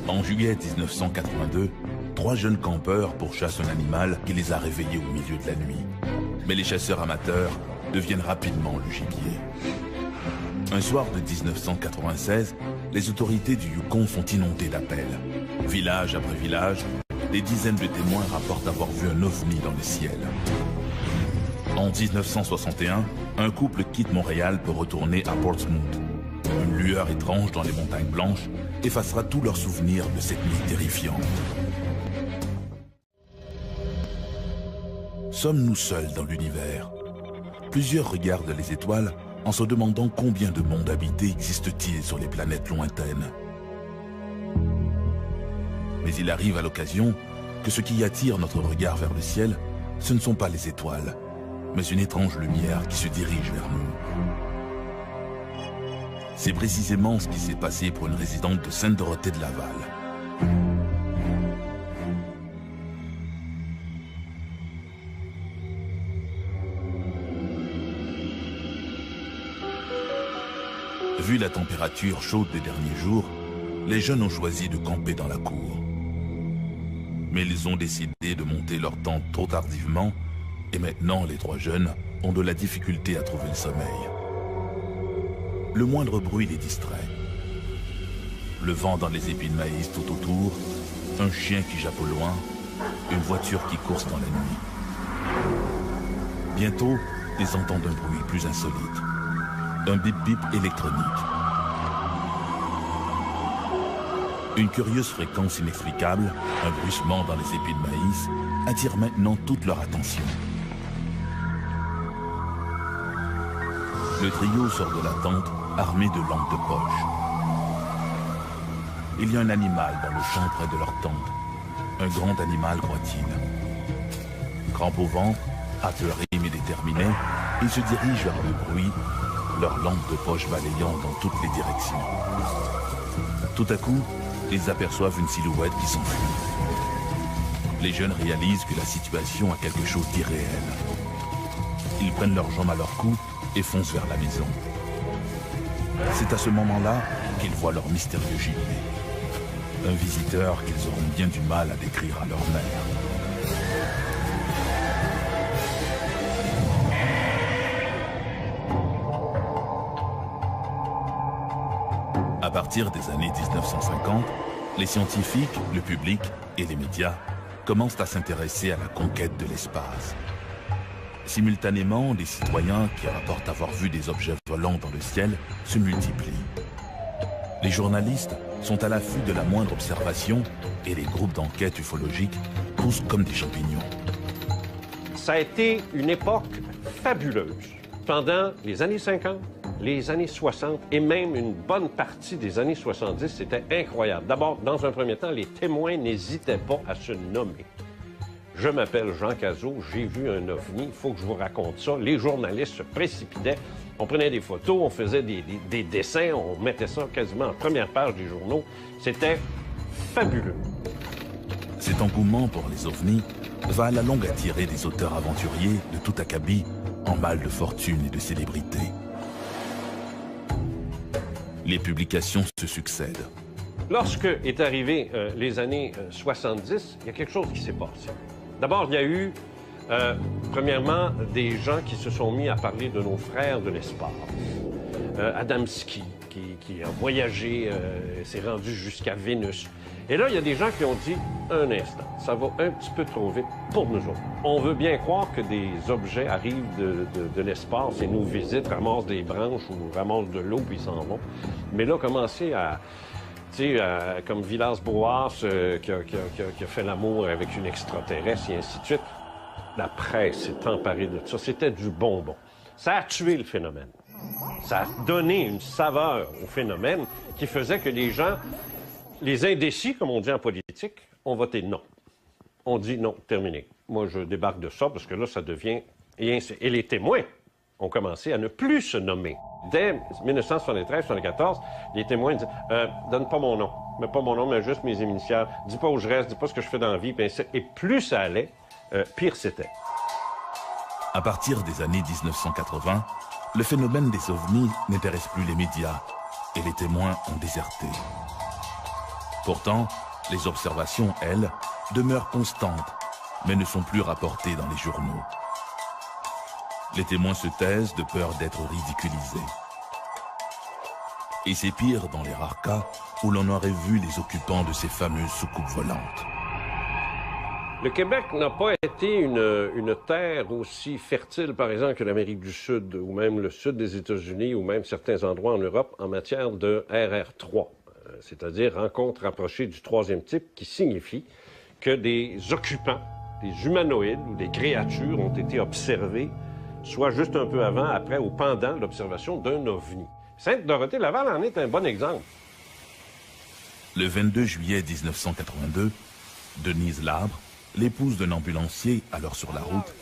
En juillet 1982, 3 jeunes campeurs pourchassent un animal qui les a réveillés au milieu de la nuit. Mais les chasseurs amateurs deviennent rapidement le gibier. Un soir de 1996, les autorités du Yukon sont inondées d'appels. Village après village, des dizaines de témoins rapportent avoir vu un ovni dans le ciel. En 1961, un couple quitte Montréal pour retourner à Portsmouth. Une lueur étrange dans les montagnes blanches effacera tous leurs souvenirs de cette nuit terrifiante. Sommes-nous seuls dans l'univers? Plusieurs regardent les étoiles en se demandant combien de mondes habités existe-t-il sur les planètes lointaines. Mais il arrive à l'occasion que ce qui attire notre regard vers le ciel, ce ne sont pas les étoiles, mais une étrange lumière qui se dirige vers nous. C'est précisément ce qui s'est passé pour une résidente de Sainte-Dorothée de Laval. Vu la température chaude des derniers jours, les jeunes ont choisi de camper dans la cour. Mais ils ont décidé de monter leur tente trop tardivement et maintenant les 3 jeunes ont de la difficulté à trouver le sommeil. Le moindre bruit les distrait. Le vent dans les épis de maïs tout autour, un chien qui jappe au loin, une voiture qui course dans la nuit. Bientôt, ils entendent un bruit plus insolite. Un bip-bip électronique. Une curieuse fréquence inexplicable, un bruissement dans les épis de maïs, attire maintenant toute leur attention. Le trio sort de la tente armé de lampes de poche. Il y a un animal dans le champ près de leur tente. Un grand animal, croit-il. Crampe au ventre, apeuré mais déterminé, ils se dirigent vers le bruit, leurs lampes de poche balayant dans toutes les directions. Tout à coup, ils aperçoivent une silhouette qui s'enfuit. Les jeunes réalisent que la situation a quelque chose d'irréel. Ils prennent leurs jambes à leur cou et foncent vers la maison. C'est à ce moment-là qu'ils voient leur mystérieux gibier. Un visiteur qu'ils auront bien du mal à décrire à leur mère. À partir des années 1950, les scientifiques, le public et les médias commencent à s'intéresser à la conquête de l'espace. Simultanément, les citoyens qui rapportent avoir vu des objets volants dans le ciel se multiplient. Les journalistes sont à l'affût de la moindre observation et les groupes d'enquête ufologique poussent comme des champignons. Ça a été une époque fabuleuse. Pendant les années 50, les années 60 et même une bonne partie des années 70, c'était incroyable. D'abord, dans un premier temps, les témoins n'hésitaient pas à se nommer. Je m'appelle Jean Cazot, j'ai vu un ovni, il faut que je vous raconte ça. Les journalistes se précipitaient, on prenait des photos, on faisait des dessins, on mettait ça quasiment en première page des journaux. C'était fabuleux. Cet engouement pour les ovnis va à la longue attirer des auteurs aventuriers de tout acabit en mal de fortune et de célébrité. Les publications se succèdent. Lorsque est arrivé les années 70, il y a quelque chose qui s'est passé. D'abord, il y a eu, premièrement, des gens qui se sont mis à parler de nos frères de l'espace. Adamski, qui a voyagé, s'est rendu jusqu'à Vénus. Et là, il y a des gens qui ont dit, un instant, ça va un petit peu trop vite pour nous autres. On veut bien croire que des objets arrivent de l'espace et nous visitent, ramassent des branches ou ramassent de l'eau puis ils s'en vont. Mais là, commencer à... Tu sais, comme Villas-Boas qui a fait l'amour avec une extraterrestre et ainsi de suite. La presse s'est emparée de ça. C'était du bonbon. Ça a tué le phénomène. Ça a donné une saveur au phénomène qui faisait que les gens, les indécis, comme on dit en politique, ont voté non. On dit non, terminé. Moi, je débarque de ça parce que là, ça devient... Et les témoins ont commencé à ne plus se nommer. Dès 1973-74, les témoins disent donne pas mon nom. Mets pas mon nom, mais juste mes initiales. Dis pas où je reste, dis pas ce que je fais dans la vie. Et plus ça allait, pire c'était. À partir des années 1980, le phénomène des ovnis n'intéresse plus les médias et les témoins ont déserté. Pourtant, les observations, elles, demeurent constantes, mais ne sont plus rapportées dans les journaux. Les témoins se taisent de peur d'être ridiculisés. Et c'est pire dans les rares cas où l'on aurait vu les occupants de ces fameuses soucoupes volantes. Le Québec n'a pas été une terre aussi fertile, par exemple, que l'Amérique du Sud, ou même le sud des États-Unis, ou même certains endroits en Europe, en matière de RR3, c'est-à-dire rencontre rapprochée du troisième type, qui signifie que des occupants, des humanoïdes ou des créatures ont été observés, soit juste un peu avant, après ou pendant l'observation d'un ovni. Sainte-Dorothée-Laval en est un bon exemple. Le 22 juillet 1982, Denise Labre, l'épouse d'un ambulancier, alors sur la route,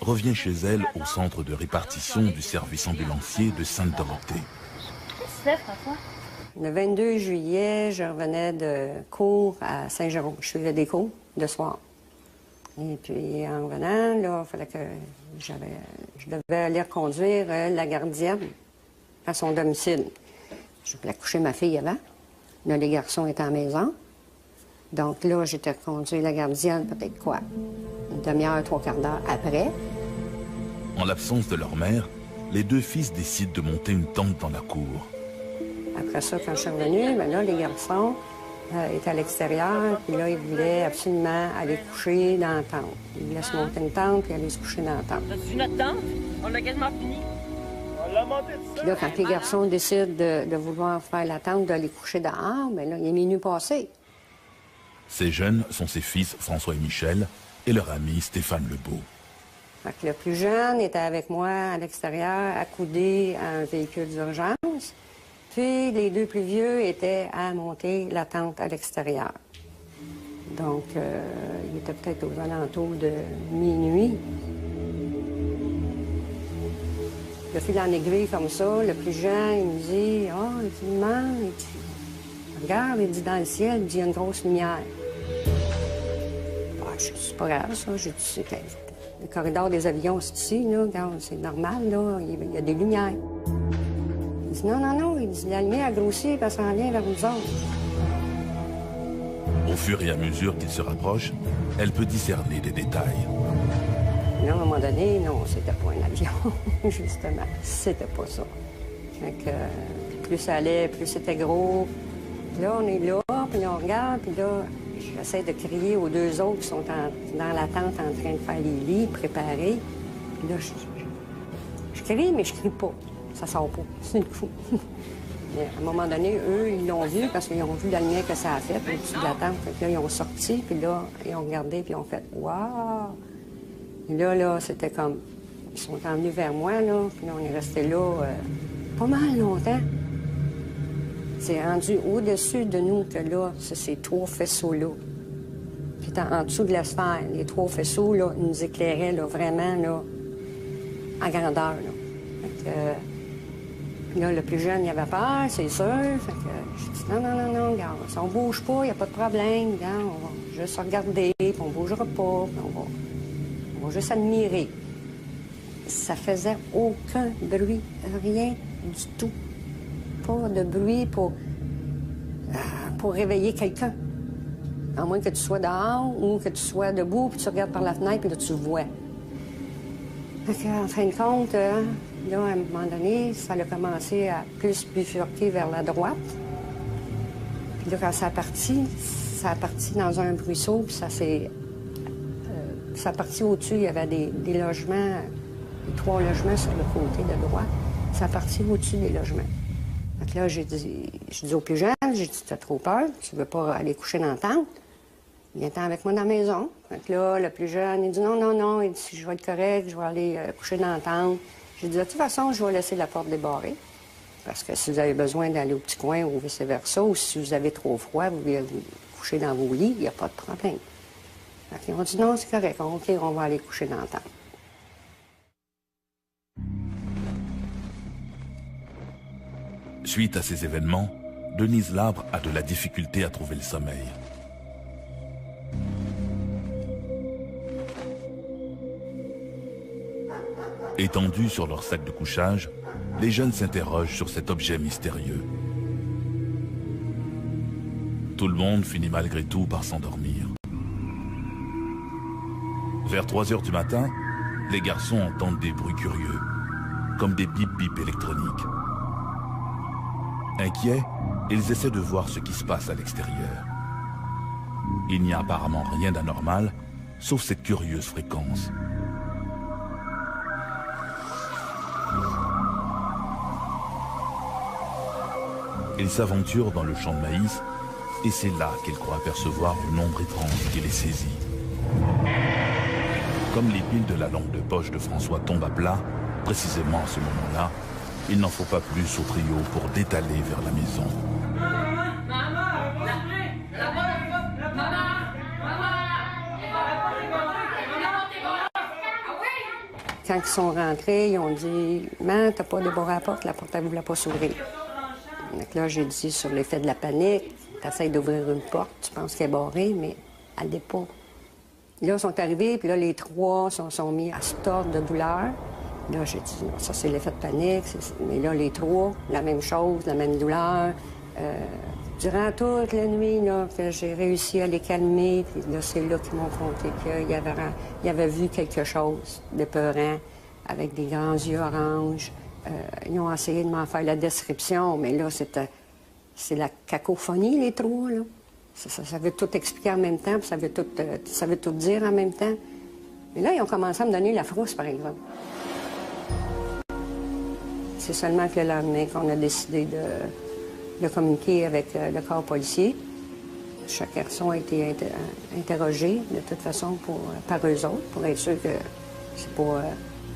revient chez elle au centre de répartition du service ambulancier de Sainte-Dorothée. Qu'est-ce que tu fais, François? Le 22 juillet, je revenais de cours à Saint-Jérôme. Je suivais des cours de soir. Et puis, en revenant, là, il fallait que je devais aller reconduire la gardienne à son domicile. Je voulais coucher ma fille avant. Là, les garçons étaient à la maison. Donc là, j'étais reconduire la gardienne, peut-être quoi, une demi-heure, trois quarts d'heure après. En l'absence de leur mère, les deux fils décident de monter une tente dans la cour. Après ça, quand je suis revenue, bien là, les garçons étaient à l'extérieur, puis là, ils voulaient absolument aller coucher dans la tente. Ils voulaient se monter une tente puis aller se coucher dans la tente. T'as-tu notre tente? On l'a quasiment fini. On l'a monté tout ça. Puis là, quand les garçons décident de vouloir faire la tente, d'aller coucher dehors, bien là, il est minuit passé. Ces jeunes sont ses fils François et Michel et leur ami Stéphane Lebeau. Fait que le plus jeune était avec moi à l'extérieur, accoudé à un véhicule d'urgence. Puis les deux plus vieux étaient à monter la tente à l'extérieur. Donc, il était peut-être aux alentours de minuit. De fil en aiguille comme ça, le plus jeune, il me dit « Ah, il dit, maman, il dit, regarde, il dit, dans le ciel, il dit, il y a une grosse lumière. » Ah, je dis, c'est pas grave, ça. J'ai dit, c'est le corridor des avions, c'est ici, là. Regarde, c'est normal, là. Il y a des lumières. Il dit, non, non, non. Il dit, la lumière a grossi, puis elle s'en vient vers nous autres. Au fur et à mesure qu'il se rapproche, elle peut discerner des détails. Là, à un moment donné, non, c'était pas un avion, justement. C'était pas ça. Fait que, plus ça allait, plus c'était gros. Puis là, on est là, puis là, on regarde, puis là, j'essaie de crier aux deux autres qui sont dans la tente en train de faire les lits, préparés. Puis là, je crie, mais je crie pas. Ça sort pas. C'est une fou. Mais à un moment donné, eux, ils l'ont vu parce qu'ils ont vu la lumière que ça a fait au-dessus de la tente. Fait que là, ils ont sorti, puis là, ils ont regardé, puis ils ont fait « Wow! » Et là, c'était comme... Ils sont emmenés vers moi, là, puis là, on est resté là pas mal longtemps. C'est rendu au-dessus de nous que là, c'est ces trois faisceaux-là. Puis en dessous de la sphère, les trois faisceaux, là, nous éclairaient, là, vraiment, là, en grandeur, là. Fait que, puis là, le plus jeune, il avait peur, c'est sûr. Fait que je dis non, non, non, non, regarde, si on bouge pas, il n'y a pas de problème, regarde, on va juste regarder, puis on bougera pas, puis on va juste admirer. Ça faisait aucun bruit, rien du tout. Pas de bruit pour réveiller quelqu'un. À moins que tu sois dehors ou que tu sois debout, puis tu regardes par la fenêtre, puis là, tu vois. Fait en fin de compte, là, à un moment donné, ça a commencé à plus bifurquer vers la droite. Puis là, quand ça a parti dans un ruisseau, puis ça a parti au-dessus, il y avait des logements, 3 logements sur le côté de droite. Ça a parti au-dessus des logements. Fait que là, je dis au plus jeune, j'ai dit, tu as trop peur, tu veux pas aller coucher dans la tente? Viens-t'en avec moi dans la maison. Fait que là, le plus jeune, il dit, non, non, non, il dit, si je vais être correct, je vais aller coucher dans la tente. J'ai dit, de toute façon, je vais laisser la porte débarrée. Parce que si vous avez besoin d'aller au petit coin ou vice-versa, ou si vous avez trop froid, vous voulez vous coucher dans vos lits, il n'y a pas de problème. Fait qu'ils ont dit, non, c'est correct, OK, on va aller coucher dans la tente. Suite à ces événements, Denise Labre a de la difficulté à trouver le sommeil. Étendus sur leur sac de couchage, les jeunes s'interrogent sur cet objet mystérieux. Tout le monde finit malgré tout par s'endormir. Vers 3 heures du matin, les garçons entendent des bruits curieux, comme des bip-bip électroniques. Inquiets, ils essaient de voir ce qui se passe à l'extérieur. Il n'y a apparemment rien d'anormal, sauf cette curieuse fréquence. Ils s'aventurent dans le champ de maïs, et c'est là qu'ils croient apercevoir une ombre étrange qui les saisit. Comme les piles de la lampe de poche de François tombent à plat, précisément à ce moment-là, il n'en faut pas plus au trio pour détaler vers la maison. Quand ils sont rentrés, ils ont dit « Man, t'as pas débarré la porte, elle ne voulait pas s'ouvrir. » Donc là, j'ai dit sur l'effet de la panique, t'essayes d'ouvrir une porte, tu penses qu'elle est barrée, mais elle n'est pas. Là, ils sont arrivés, puis là, les trois sont mis à se tordre de douleur. Là, j'ai dit, non, ça, c'est l'effet de panique. Mais là, les trois, la même chose, la même douleur. Durant toute la nuit, là, que j'ai réussi à les calmer, puis là, c'est là qu'ils m'ont conté qu'ils avaient vu quelque chose d'épeurant, avec des grands yeux oranges. Ils ont essayé de m'en faire la description, mais là, c'est la cacophonie, les trois, là. Ça veut tout expliquer en même temps, puis ça veut tout dire en même temps. Mais là, ils ont commencé à me donner la frousse, par exemple. C'est seulement que le lendemain qu'on a décidé de communiquer avec le corps policier. Chaque garçon a été interrogé, de toute façon, par eux autres, pour être sûr que c'est pas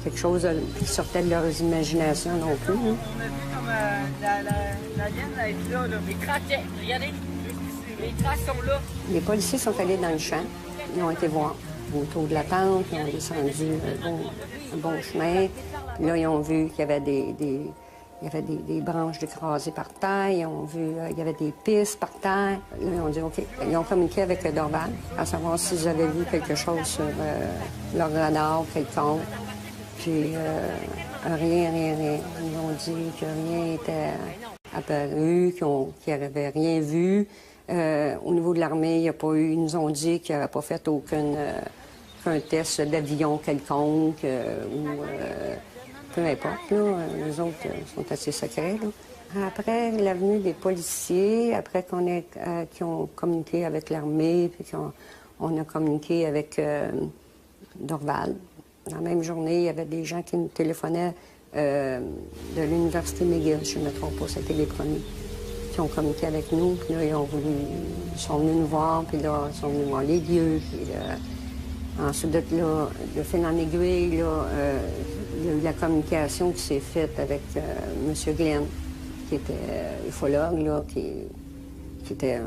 quelque chose qui sortait de leurs imaginations non plus. Hein. On a vu comme la liane être là, les traces, regardez, les traces sont là. Les policiers sont allés dans le champ, ils ont été voir autour de la tente, ils ont descendu un bon chemin. Puis là, ils ont vu qu'il y avait des branches écrasées par terre, ils ont vu qu'il y avait des pistes par terre. Là, ils ont dit OK. Ils ont communiqué avec Dorval, à savoir s'ils avaient vu quelque chose sur leur radar quelconque. Puis rien. Ils ont dit que rien n'était apparu, qu'ils n'avaient rien vu. Au niveau de l'armée, il n'y a pas eu. Ils nous ont dit qu'ils n'avaient pas fait aucun test d'avion quelconque ou peu importe. Là, les autres sont assez secrets. Là. Après l'avenue des policiers, après qu'ils ont communiqué avec l'armée, puis qu'on a communiqué avec Dorval. Dans la même journée, il y avait des gens qui nous téléphonaient de l'Université McGill, je ne me trompe pas, c'était les premiers, qui ont communiqué avec nous. Puis là, ils sont venus nous voir, puis là, ils sont venus voir les lieux. Puis ensuite, là, de fil en aiguille, là, il y a eu la communication qui s'est faite avec M. Glenn, qui était ufologue, là, qui était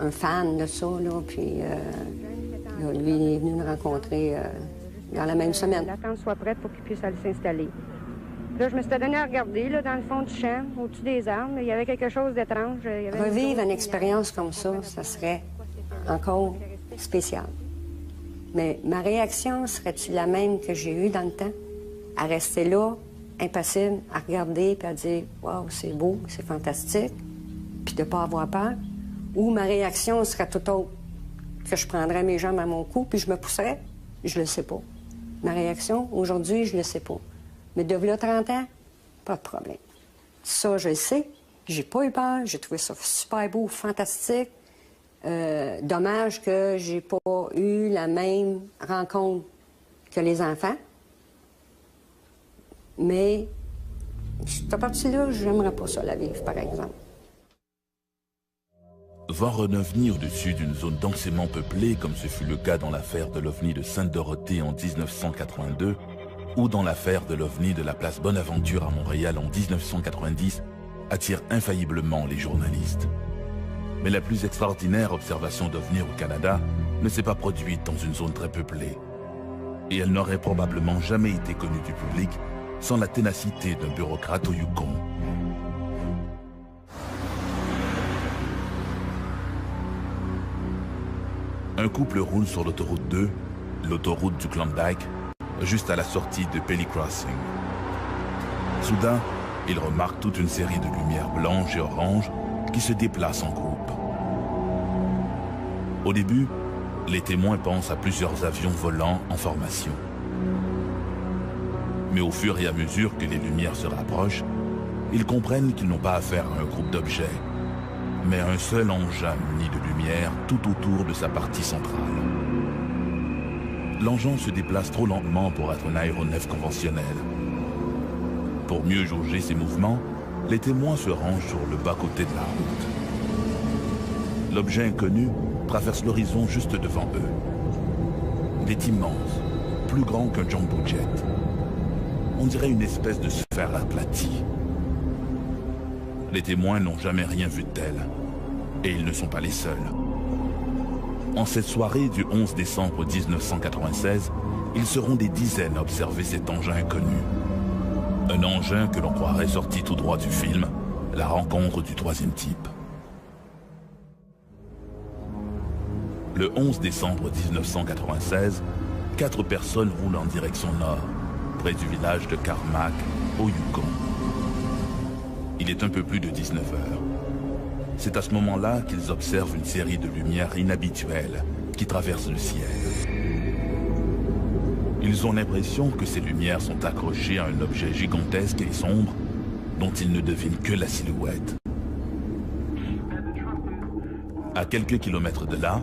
un fan de ça, là, puis là, lui, il est venu nous rencontrer dans la même semaine. L'attente soit prête pour qu'il puisse aller s'installer. Là, je me suis donné à regarder, là, dans le fond du champ, au-dessus des arbres, il y avait quelque chose d'étrange. Revivre une expérience comme ça serait encore spécial. Mais ma réaction serait-tu la même que j'ai eue dans le temps? À rester là, impassible, à regarder puis à dire « Wow, c'est beau, c'est fantastique », puis de ne pas avoir peur? Ou ma réaction serait tout autre, que je prendrais mes jambes à mon cou puis je me pousserais? Je le sais pas. Ma réaction, aujourd'hui, je le sais pas. Mais de là 30 ans, pas de problème. Ça, je le sais. J'ai pas eu peur. J'ai trouvé ça super beau, fantastique. Dommage que j'ai pas eu la même rencontre que les enfants. Mais cette partie-là, j'aimerais pas ça la vivre, par exemple. Voir un ovni au-dessus d'une zone densément peuplée, comme ce fut le cas dans l'affaire de l'ovni de Sainte-Dorothée en 1982, ou dans l'affaire de l'ovni de la place Bonaventure à Montréal en 1990, attire infailliblement les journalistes. Mais la plus extraordinaire observation d'ovni au Canada ne s'est pas produite dans une zone très peuplée. Et elle n'aurait probablement jamais été connue du public sans la ténacité d'un bureaucrate au Yukon. Un couple roule sur l'autoroute 2, l'autoroute du Klondike, juste à la sortie de Pelly Crossing. Soudain, ils remarquent toute une série de lumières blanches et oranges qui se déplacent en groupe. Au début, les témoins pensent à plusieurs avions volants en formation. Mais au fur et à mesure que les lumières se rapprochent, ils comprennent qu'ils n'ont pas affaire à un groupe d'objets, mais à un seul engin muni de lumière tout autour de sa partie centrale. L'engin se déplace trop lentement pour être un aéronef conventionnel. Pour mieux jauger ses mouvements, les témoins se rangent sur le bas-côté de la route. L'objet inconnu traverse l'horizon juste devant eux. Il est immense, plus grand qu'un jumbo jet. On dirait une espèce de sphère aplatie. Les témoins n'ont jamais rien vu de tel, et ils ne sont pas les seuls. En cette soirée du 11 décembre 1996, ils seront des dizaines à observer cet engin inconnu. Un engin que l'on croirait sorti tout droit du film, La rencontre du troisième type. Le 11 décembre 1996, 4 personnes roulent en direction nord, près du village de Carmack, au Yukon. Il est un peu plus de 19 heures. C'est à ce moment-là qu'ils observent une série de lumières inhabituelles qui traversent le ciel. Ils ont l'impression que ces lumières sont accrochées à un objet gigantesque et sombre dont ils ne devinent que la silhouette. À quelques kilomètres de là,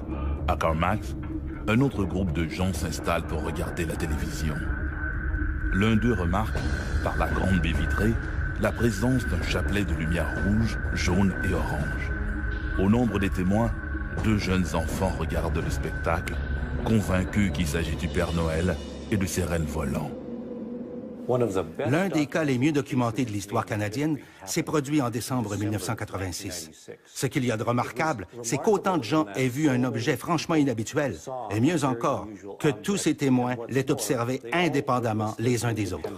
à Carmack, un autre groupe de gens s'installe pour regarder la télévision. L'un d'eux remarque, par la grande baie vitrée, la présence d'un chapelet de lumière rouge, jaune et orange. Au nombre des témoins, 2 jeunes enfants regardent le spectacle, convaincus qu'il s'agit du Père Noël et de ses rennes volants. L'un des cas les mieux documentés de l'histoire canadienne s'est produit en décembre 1986. Ce qu'il y a de remarquable, c'est qu'autant de gens aient vu un objet franchement inhabituel, et mieux encore, que tous ces témoins l'aient observé indépendamment les uns des autres.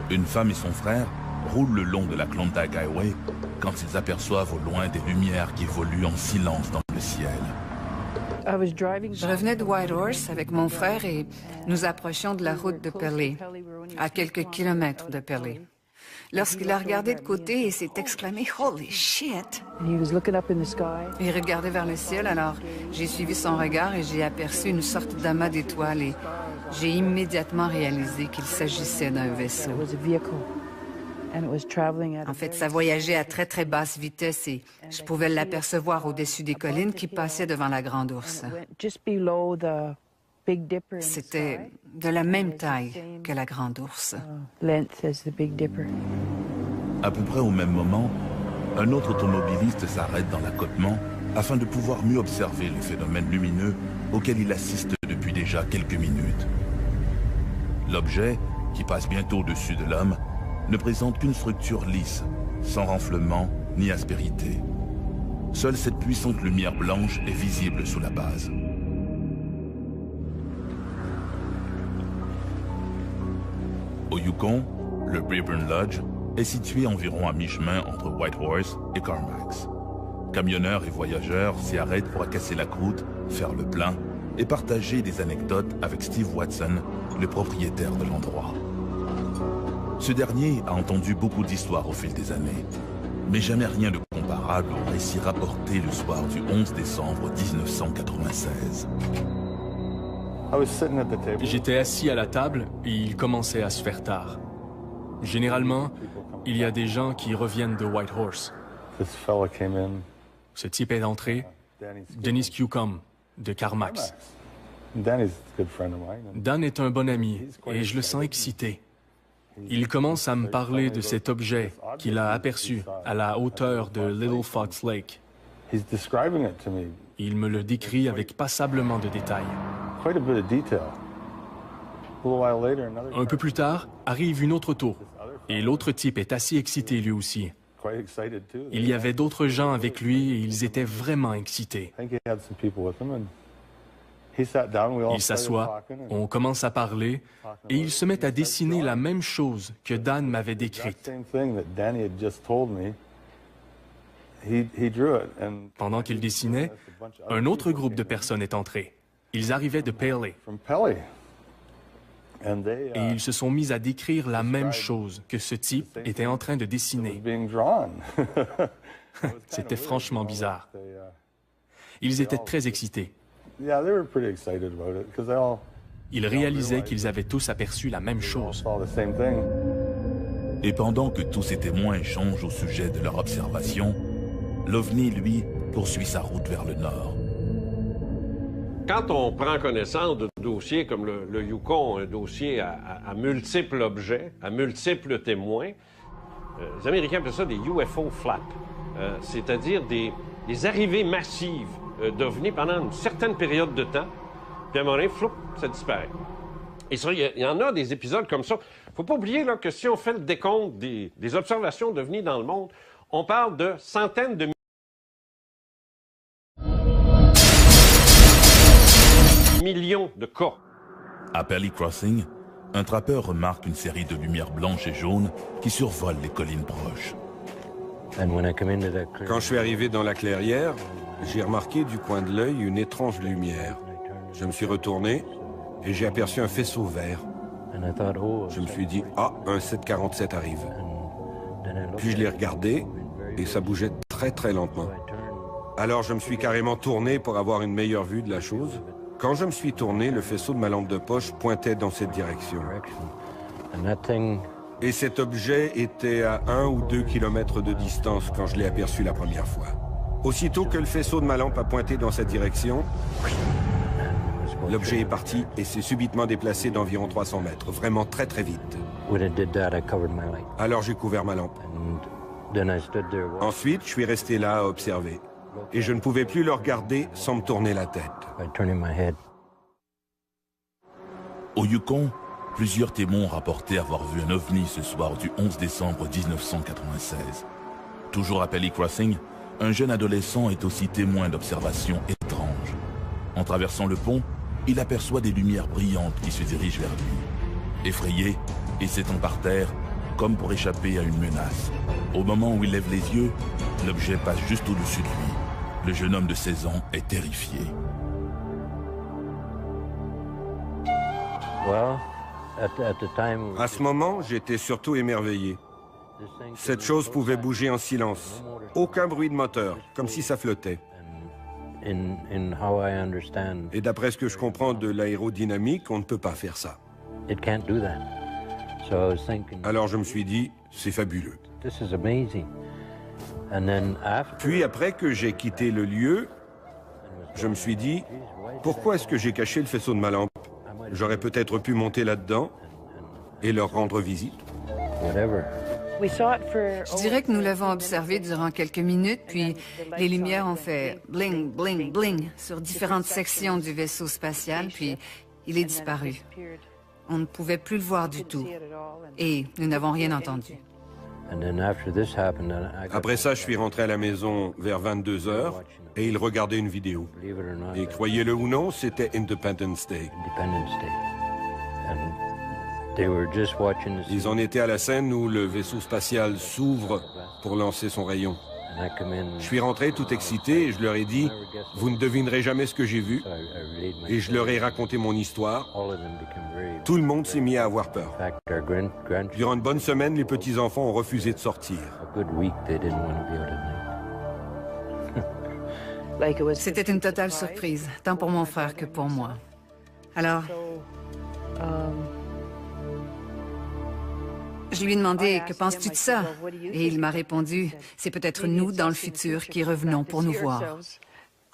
Une femme et son frère roulent le long de la Klondike Highway quand ils aperçoivent au loin des lumières qui évoluent en silence dans le ciel. Je revenais de Whitehorse avec mon frère et nous approchions de la route de Pelly, à quelques kilomètres de Pelly. Lorsqu'il a regardé de côté et s'est exclamé « Holy shit !» Il regardait vers le ciel, alors j'ai suivi son regard et j'ai aperçu une sorte d'amas d'étoiles et j'ai immédiatement réalisé qu'il s'agissait d'un vaisseau. En fait, ça voyageait à très, très basse vitesse et je pouvais l'apercevoir au-dessus des collines qui passaient devant la Grande Ourse. C'était de la même taille que la Grande Ourse. À peu près au même moment, un autre automobiliste s'arrête dans l'accotement afin de pouvoir mieux observer le phénomène lumineux auquel il assiste depuis déjà quelques minutes. L'objet, qui passe bientôt au-dessus de l'homme, ne présente qu'une structure lisse, sans renflement ni aspérité. Seule cette puissante lumière blanche est visible sous la base. Au Yukon, le Braeburn Lodge est situé environ à mi-chemin entre Whitehorse et Carmack. Camionneurs et voyageurs s'y arrêtent pour casser la croûte, faire le plein et partager des anecdotes avec Steve Watson, le propriétaire de l'endroit. Ce dernier a entendu beaucoup d'histoires au fil des années, mais jamais rien de comparable au récit rapporté le soir du 11 décembre 1996. J'étais assis à la table et il commençait à se faire tard. Généralement, il y a des gens qui reviennent de Whitehorse. Ce type est entré, Dennis Newcomb, de Carmack. Dan est un bon ami et je le sens excité. Il commence à me parler de cet objet qu'il a aperçu à la hauteur de Little Fox Lake. Il me le décrit avec passablement de détails. Un peu plus tard, arrive une autre auto, et l'autre type est assez excité lui aussi. Il y avait d'autres gens avec lui et ils étaient vraiment excités. Il s'assoit, on commence à parler, et il se met à dessiner la même chose que Dan m'avait décrite. Pendant qu'il dessinait, un autre groupe de personnes est entré. Ils arrivaient de Pelly. Et ils se sont mis à décrire la même chose que ce type était en train de dessiner. C'était franchement bizarre. Ils étaient très excités. Ils réalisaient qu'ils avaient tous aperçu la même chose. Et pendant que tous ces témoins échangent au sujet de leur observation, l'OVNI, lui, poursuit sa route vers le nord. Quand on prend connaissance de dossiers comme le Yukon, un dossier à multiples objets, à multiples témoins, les Américains appellent ça des UFO flaps, c'est-à-dire des arrivées massives d'OVNI pendant une certaine période de temps, puis à un moment donné, floup, ça disparaît. Et ça, il y en a des épisodes comme ça. Faut pas oublier là, que si on fait le décompte des observations d'OVNI dans le monde, on parle de centaines de millions de cas. À Pelly Crossing, un trappeur remarque une série de lumières blanches et jaunes qui survolent les collines proches. Quand je suis arrivé dans la clairière, j'ai remarqué du coin de l'œil une étrange lumière. Je me suis retourné et j'ai aperçu un faisceau vert. Je me suis dit, ah, un 747 arrive. Puis je l'ai regardé et ça bougeait très très lentement. Alors je me suis carrément tourné pour avoir une meilleure vue de la chose. Quand je me suis tourné, le faisceau de ma lampe de poche pointait dans cette direction. Et cet objet était à 1 ou 2 kilomètres de distance quand je l'ai aperçu la première fois. Aussitôt que le faisceau de ma lampe a pointé dans cette direction, l'objet est parti et s'est subitement déplacé d'environ 300 mètres, vraiment très très vite. Alors j'ai couvert ma lampe. Ensuite, je suis resté là à observer. Et je ne pouvais plus le regarder sans me tourner la tête. Au Yukon, plusieurs témoins ont rapporté avoir vu un OVNI ce soir du 11 décembre 1996. Toujours à Pelly Crossing, un jeune adolescent est aussi témoin d'observations étranges. En traversant le pont, il aperçoit des lumières brillantes qui se dirigent vers lui. Effrayé et s'étend par terre, comme pour échapper à une menace. Au moment où il lève les yeux, l'objet passe juste au-dessus de lui. Le jeune homme de 16 ans est terrifié. À ce moment, j'étais surtout émerveillé. Cette chose pouvait bouger en silence. Aucun bruit de moteur, comme si ça flottait. Et d'après ce que je comprends de l'aérodynamique, on ne peut pas faire ça. Alors je me suis dit, c'est fabuleux. Puis après que j'ai quitté le lieu, je me suis dit, pourquoi est-ce que j'ai caché le faisceau de ma lampe? J'aurais peut-être pu monter là-dedans et leur rendre visite. Je dirais que nous l'avons observé durant quelques minutes, puis les lumières ont fait bling, bling, bling sur différentes sections du vaisseau spatial, puis il est disparu. On ne pouvait plus le voir du tout. Et nous n'avons rien entendu. Après ça, je suis rentré à la maison vers 22 h et ils regardaient une vidéo. Et croyez-le ou non, c'était Independence Day. Ils en étaient à la scène où le vaisseau spatial s'ouvre pour lancer son rayon. Je suis rentré tout excité et je leur ai dit « Vous ne devinerez jamais ce que j'ai vu ». Et je leur ai raconté mon histoire. Tout le monde s'est mis à avoir peur. Durant une bonne semaine, les petits-enfants ont refusé de sortir. C'était une totale surprise, tant pour mon frère que pour moi. Alors, je lui ai demandé « Que penses-tu de ça ?» Et il m'a répondu « C'est peut-être nous, dans le futur, qui revenons pour nous voir. »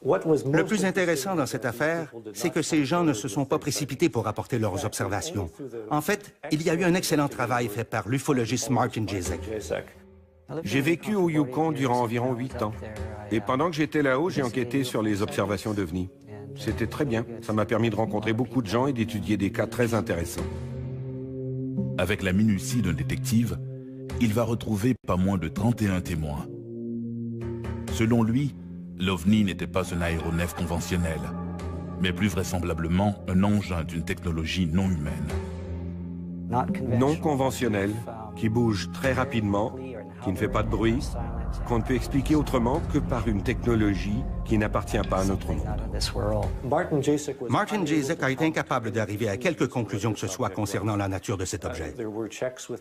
Le plus intéressant dans cette affaire, c'est que ces gens ne se sont pas précipités pour rapporter leurs observations. En fait, il y a eu un excellent travail fait par l'ufologiste Martin Jezek. J'ai vécu au Yukon durant environ 8 ans. Et pendant que j'étais là-haut, j'ai enquêté sur les observations d'OVNI. C'était très bien. Ça m'a permis de rencontrer beaucoup de gens et d'étudier des cas très intéressants. Avec la minutie d'un détective, il va retrouver pas moins de 31 témoins. Selon lui, l'OVNI n'était pas un aéronef conventionnel, mais plus vraisemblablement un engin d'une technologie non humaine. Non conventionnel, qui bouge très rapidement, qui ne fait pas de bruit, qu'on ne peut expliquer autrement que par une technologie qui n'appartient pas à notre monde. Martin Jacek a été incapable d'arriver à quelque conclusion que ce soit concernant la nature de cet objet.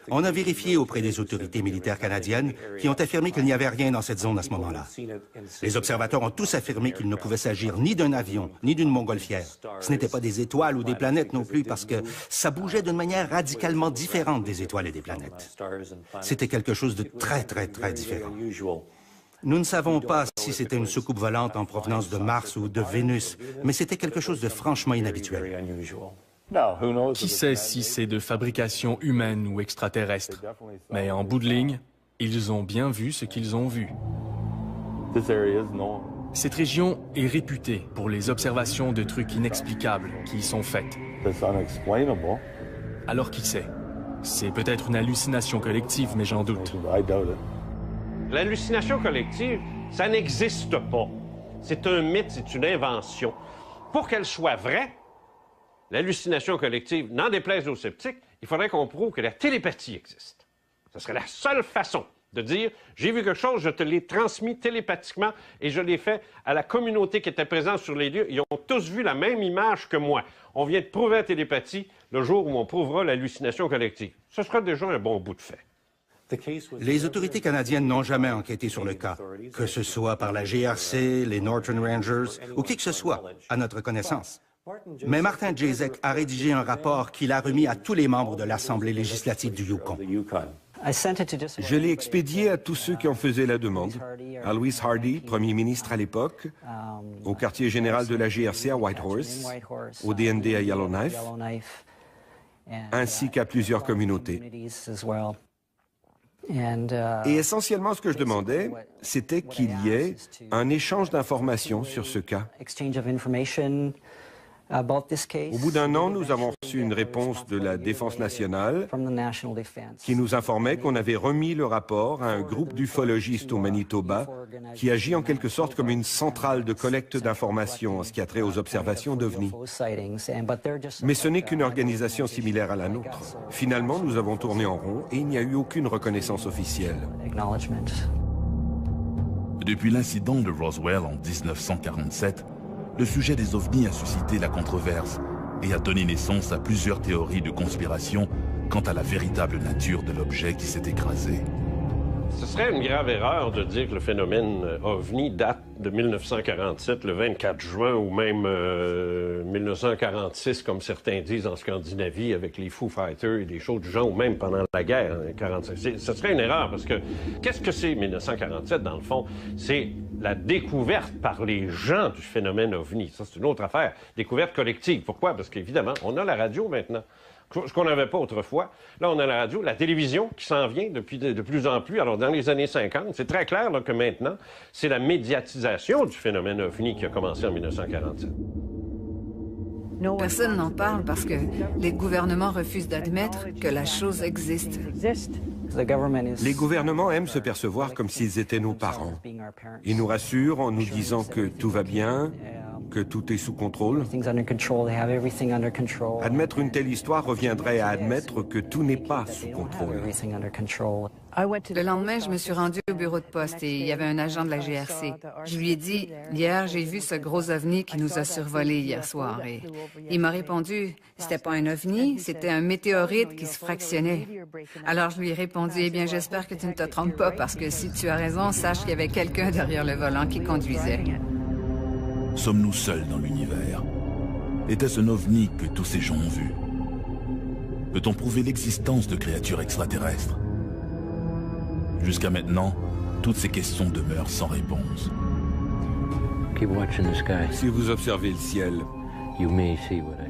On a vérifié auprès des autorités militaires canadiennes qui ont affirmé qu'il n'y avait rien dans cette zone à ce moment-là. Les observateurs ont tous affirmé qu'il ne pouvait s'agir ni d'un avion, ni d'une montgolfière. Ce n'était pas des étoiles ou des planètes non plus parce que ça bougeait d'une manière radicalement différente des étoiles et des planètes. C'était quelque chose de très, très, très différent. Nous ne savons pas si c'était une soucoupe volante en provenance de Mars ou de Vénus, mais c'était quelque chose de franchement inhabituel. Qui sait si c'est de fabrication humaine ou extraterrestre? Mais en bout de ligne, ils ont bien vu ce qu'ils ont vu. Cette région est réputée pour les observations de trucs inexplicables qui y sont faites. Alors qui sait? C'est peut-être une hallucination collective, mais j'en doute. L'hallucination collective, ça n'existe pas. C'est un mythe, c'est une invention. Pour qu'elle soit vraie, l'hallucination collective, n'en déplaise aux sceptiques, il faudrait qu'on prouve que la télépathie existe. Ce serait la seule façon de dire « j'ai vu quelque chose, je te l'ai transmis télépathiquement et je l'ai fait à la communauté qui était présente sur les lieux. Ils ont tous vu la même image que moi. On vient de prouver la télépathie le jour où on prouvera l'hallucination collective. » Ce sera déjà un bon bout de fait. Les autorités canadiennes n'ont jamais enquêté sur le cas, que ce soit par la GRC, les Northern Rangers ou qui que ce soit, à notre connaissance. Mais Martin Jacek a rédigé un rapport qu'il a remis à tous les membres de l'Assemblée législative du Yukon. Je l'ai expédié à tous ceux qui en faisaient la demande, à Louis Hardy, Premier ministre à l'époque, au quartier général de la GRC à Whitehorse, au DND à Yellowknife, ainsi qu'à plusieurs communautés. Et essentiellement, ce que je demandais, c'était qu'il y ait un échange d'informations sur ce cas. Au bout d'un an, nous avons reçu une réponse de la Défense nationale qui nous informait qu'on avait remis le rapport à un groupe d'ufologistes au Manitoba qui agit en quelque sorte comme une centrale de collecte d'informations en ce qui a trait aux observations d'OVNI. Mais ce n'est qu'une organisation similaire à la nôtre. Finalement, nous avons tourné en rond et il n'y a eu aucune reconnaissance officielle. Depuis l'incident de Roswell en 1947, le sujet des ovnis a suscité la controverse et a donné naissance à plusieurs théories de conspiration quant à la véritable nature de l'objet qui s'est écrasé. Ce serait une grave erreur de dire que le phénomène OVNI date de 1947, le 24 juin, ou même 1946, comme certains disent en Scandinavie, avec les Foo Fighters et des choses du genre, ou même pendant la guerre, 1945. Ce serait une erreur, parce que qu'est-ce que c'est 1947, dans le fond? C'est la découverte par les gens du phénomène OVNI. Ça, c'est une autre affaire. Découverte collective. Pourquoi? Parce qu'évidemment, on a la radio maintenant. Ce qu'on n'avait pas autrefois. Là, on a la radio, la télévision qui s'en vient de plus en plus. Alors, dans les années 50, c'est très clair là, que maintenant, c'est la médiatisation du phénomène OVNI qui a commencé en 1947. Personne n'en parle parce que les gouvernements refusent d'admettre que la chose existe. Les gouvernements aiment se percevoir comme s'ils étaient nos parents. Ils nous rassurent en nous disant que tout va bien, que tout est sous contrôle. Admettre une telle histoire reviendrait à admettre que tout n'est pas sous contrôle. Le lendemain, je me suis rendue au bureau de poste et il y avait un agent de la GRC. Je lui ai dit, hier, j'ai vu ce gros ovni qui nous a survolé hier soir. Et il m'a répondu, c'était pas un ovni, c'était un météorite qui se fractionnait. Alors je lui ai répondu, eh bien, j'espère que tu ne te trompes pas parce que si tu as raison, sache qu'il y avait quelqu'un derrière le volant qui conduisait. Sommes-nous seuls dans l'univers? Était-ce un ovni que tous ces gens ont vu? Peut-on prouver l'existence de créatures extraterrestres? Jusqu'à maintenant, toutes ces questions demeurent sans réponse. Si vous observez le ciel,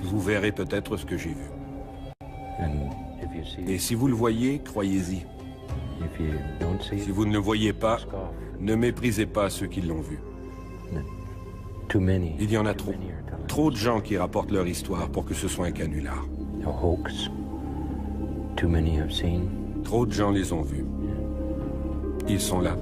vous verrez peut-être ce que j'ai vu. Et si vous le voyez, croyez-y. Si vous ne le voyez pas, ne méprisez pas ceux qui l'ont vu. Il y en a trop. Trop de gens qui rapportent leur histoire pour que ce soit un canular. Trop de gens les ont vus. Ils sont là.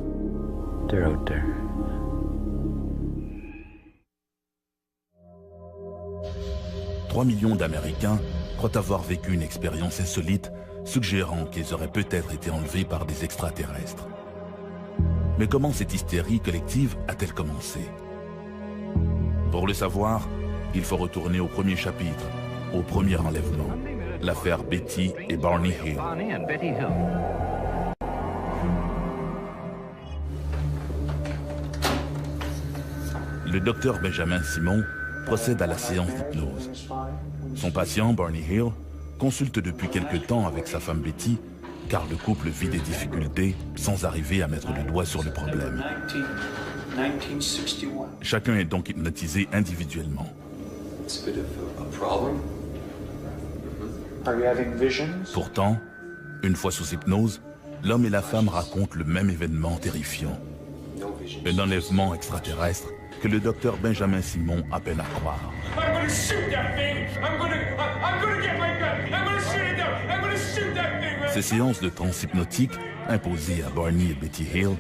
3 millions d'Américains croient avoir vécu une expérience insolite, suggérant qu'ils auraient peut-être été enlevés par des extraterrestres. Mais comment cette hystérie collective a-t-elle commencé? Pour le savoir, il faut retourner au premier chapitre, au premier enlèvement, l'affaire Betty et Barney Hill. Le docteur Benjamin Simon procède à la séance d'hypnose. Son patient, Barney Hill, consulte depuis quelque temps avec sa femme Betty, car le couple vit des difficultés sans arriver à mettre le doigt sur le problème. Chacun est donc hypnotisé individuellement. Pourtant, une fois sous hypnose, l'homme et la femme racontent le même événement terrifiant. Un enlèvement extraterrestre que le docteur Benjamin Simon a peine à croire. Ces séances de transe hypnotique, imposées à Barney et Betty Hill,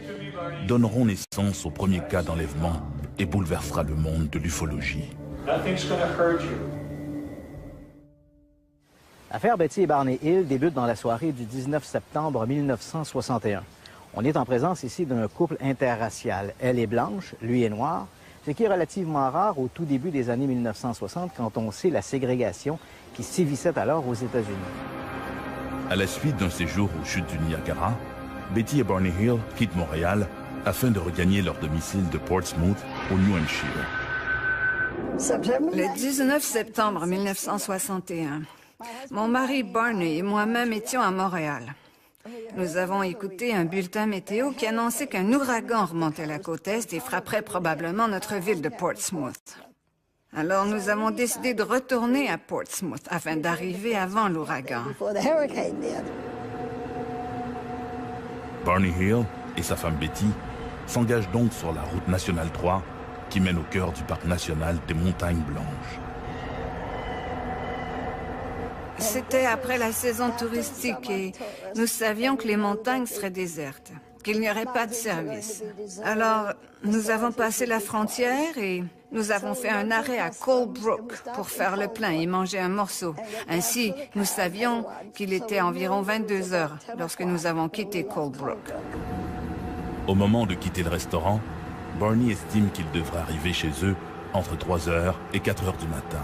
donneront naissance au premier cas d'enlèvement et bouleversera le monde de l'ufologie. L'affaire Betty et Barney Hill débute dans la soirée du 19 septembre 1961. On est en présence ici d'un couple interracial. Elle est blanche, lui est noir, ce qui est relativement rare au tout début des années 1960 quand on sait la ségrégation qui sévissait alors aux États-Unis. À la suite d'un séjour aux chutes du Niagara, Betty et Barney Hill quittent Montréal afin de regagner leur domicile de Portsmouth au New Hampshire. Le 19 septembre 1961, mon mari Barney et moi-même étions à Montréal. Nous avons écouté un bulletin météo qui annonçait qu'un ouragan remontait la côte Est et frapperait probablement notre ville de Portsmouth. Alors nous avons décidé de retourner à Portsmouth afin d'arriver avant l'ouragan. Barney Hill et sa femme Betty s'engagent donc sur la route nationale 3 qui mène au cœur du parc national des Montagnes Blanches. C'était après la saison touristique et nous savions que les montagnes seraient désertes, qu'il n'y aurait pas de service. Alors, nous avons passé la frontière et nous avons fait un arrêt à Colebrook pour faire le plein et manger un morceau. Ainsi, nous savions qu'il était environ 22 heures lorsque nous avons quitté Colebrook. Au moment de quitter le restaurant, Barney estime qu'il devrait arriver chez eux entre 3 heures et 4 heures du matin.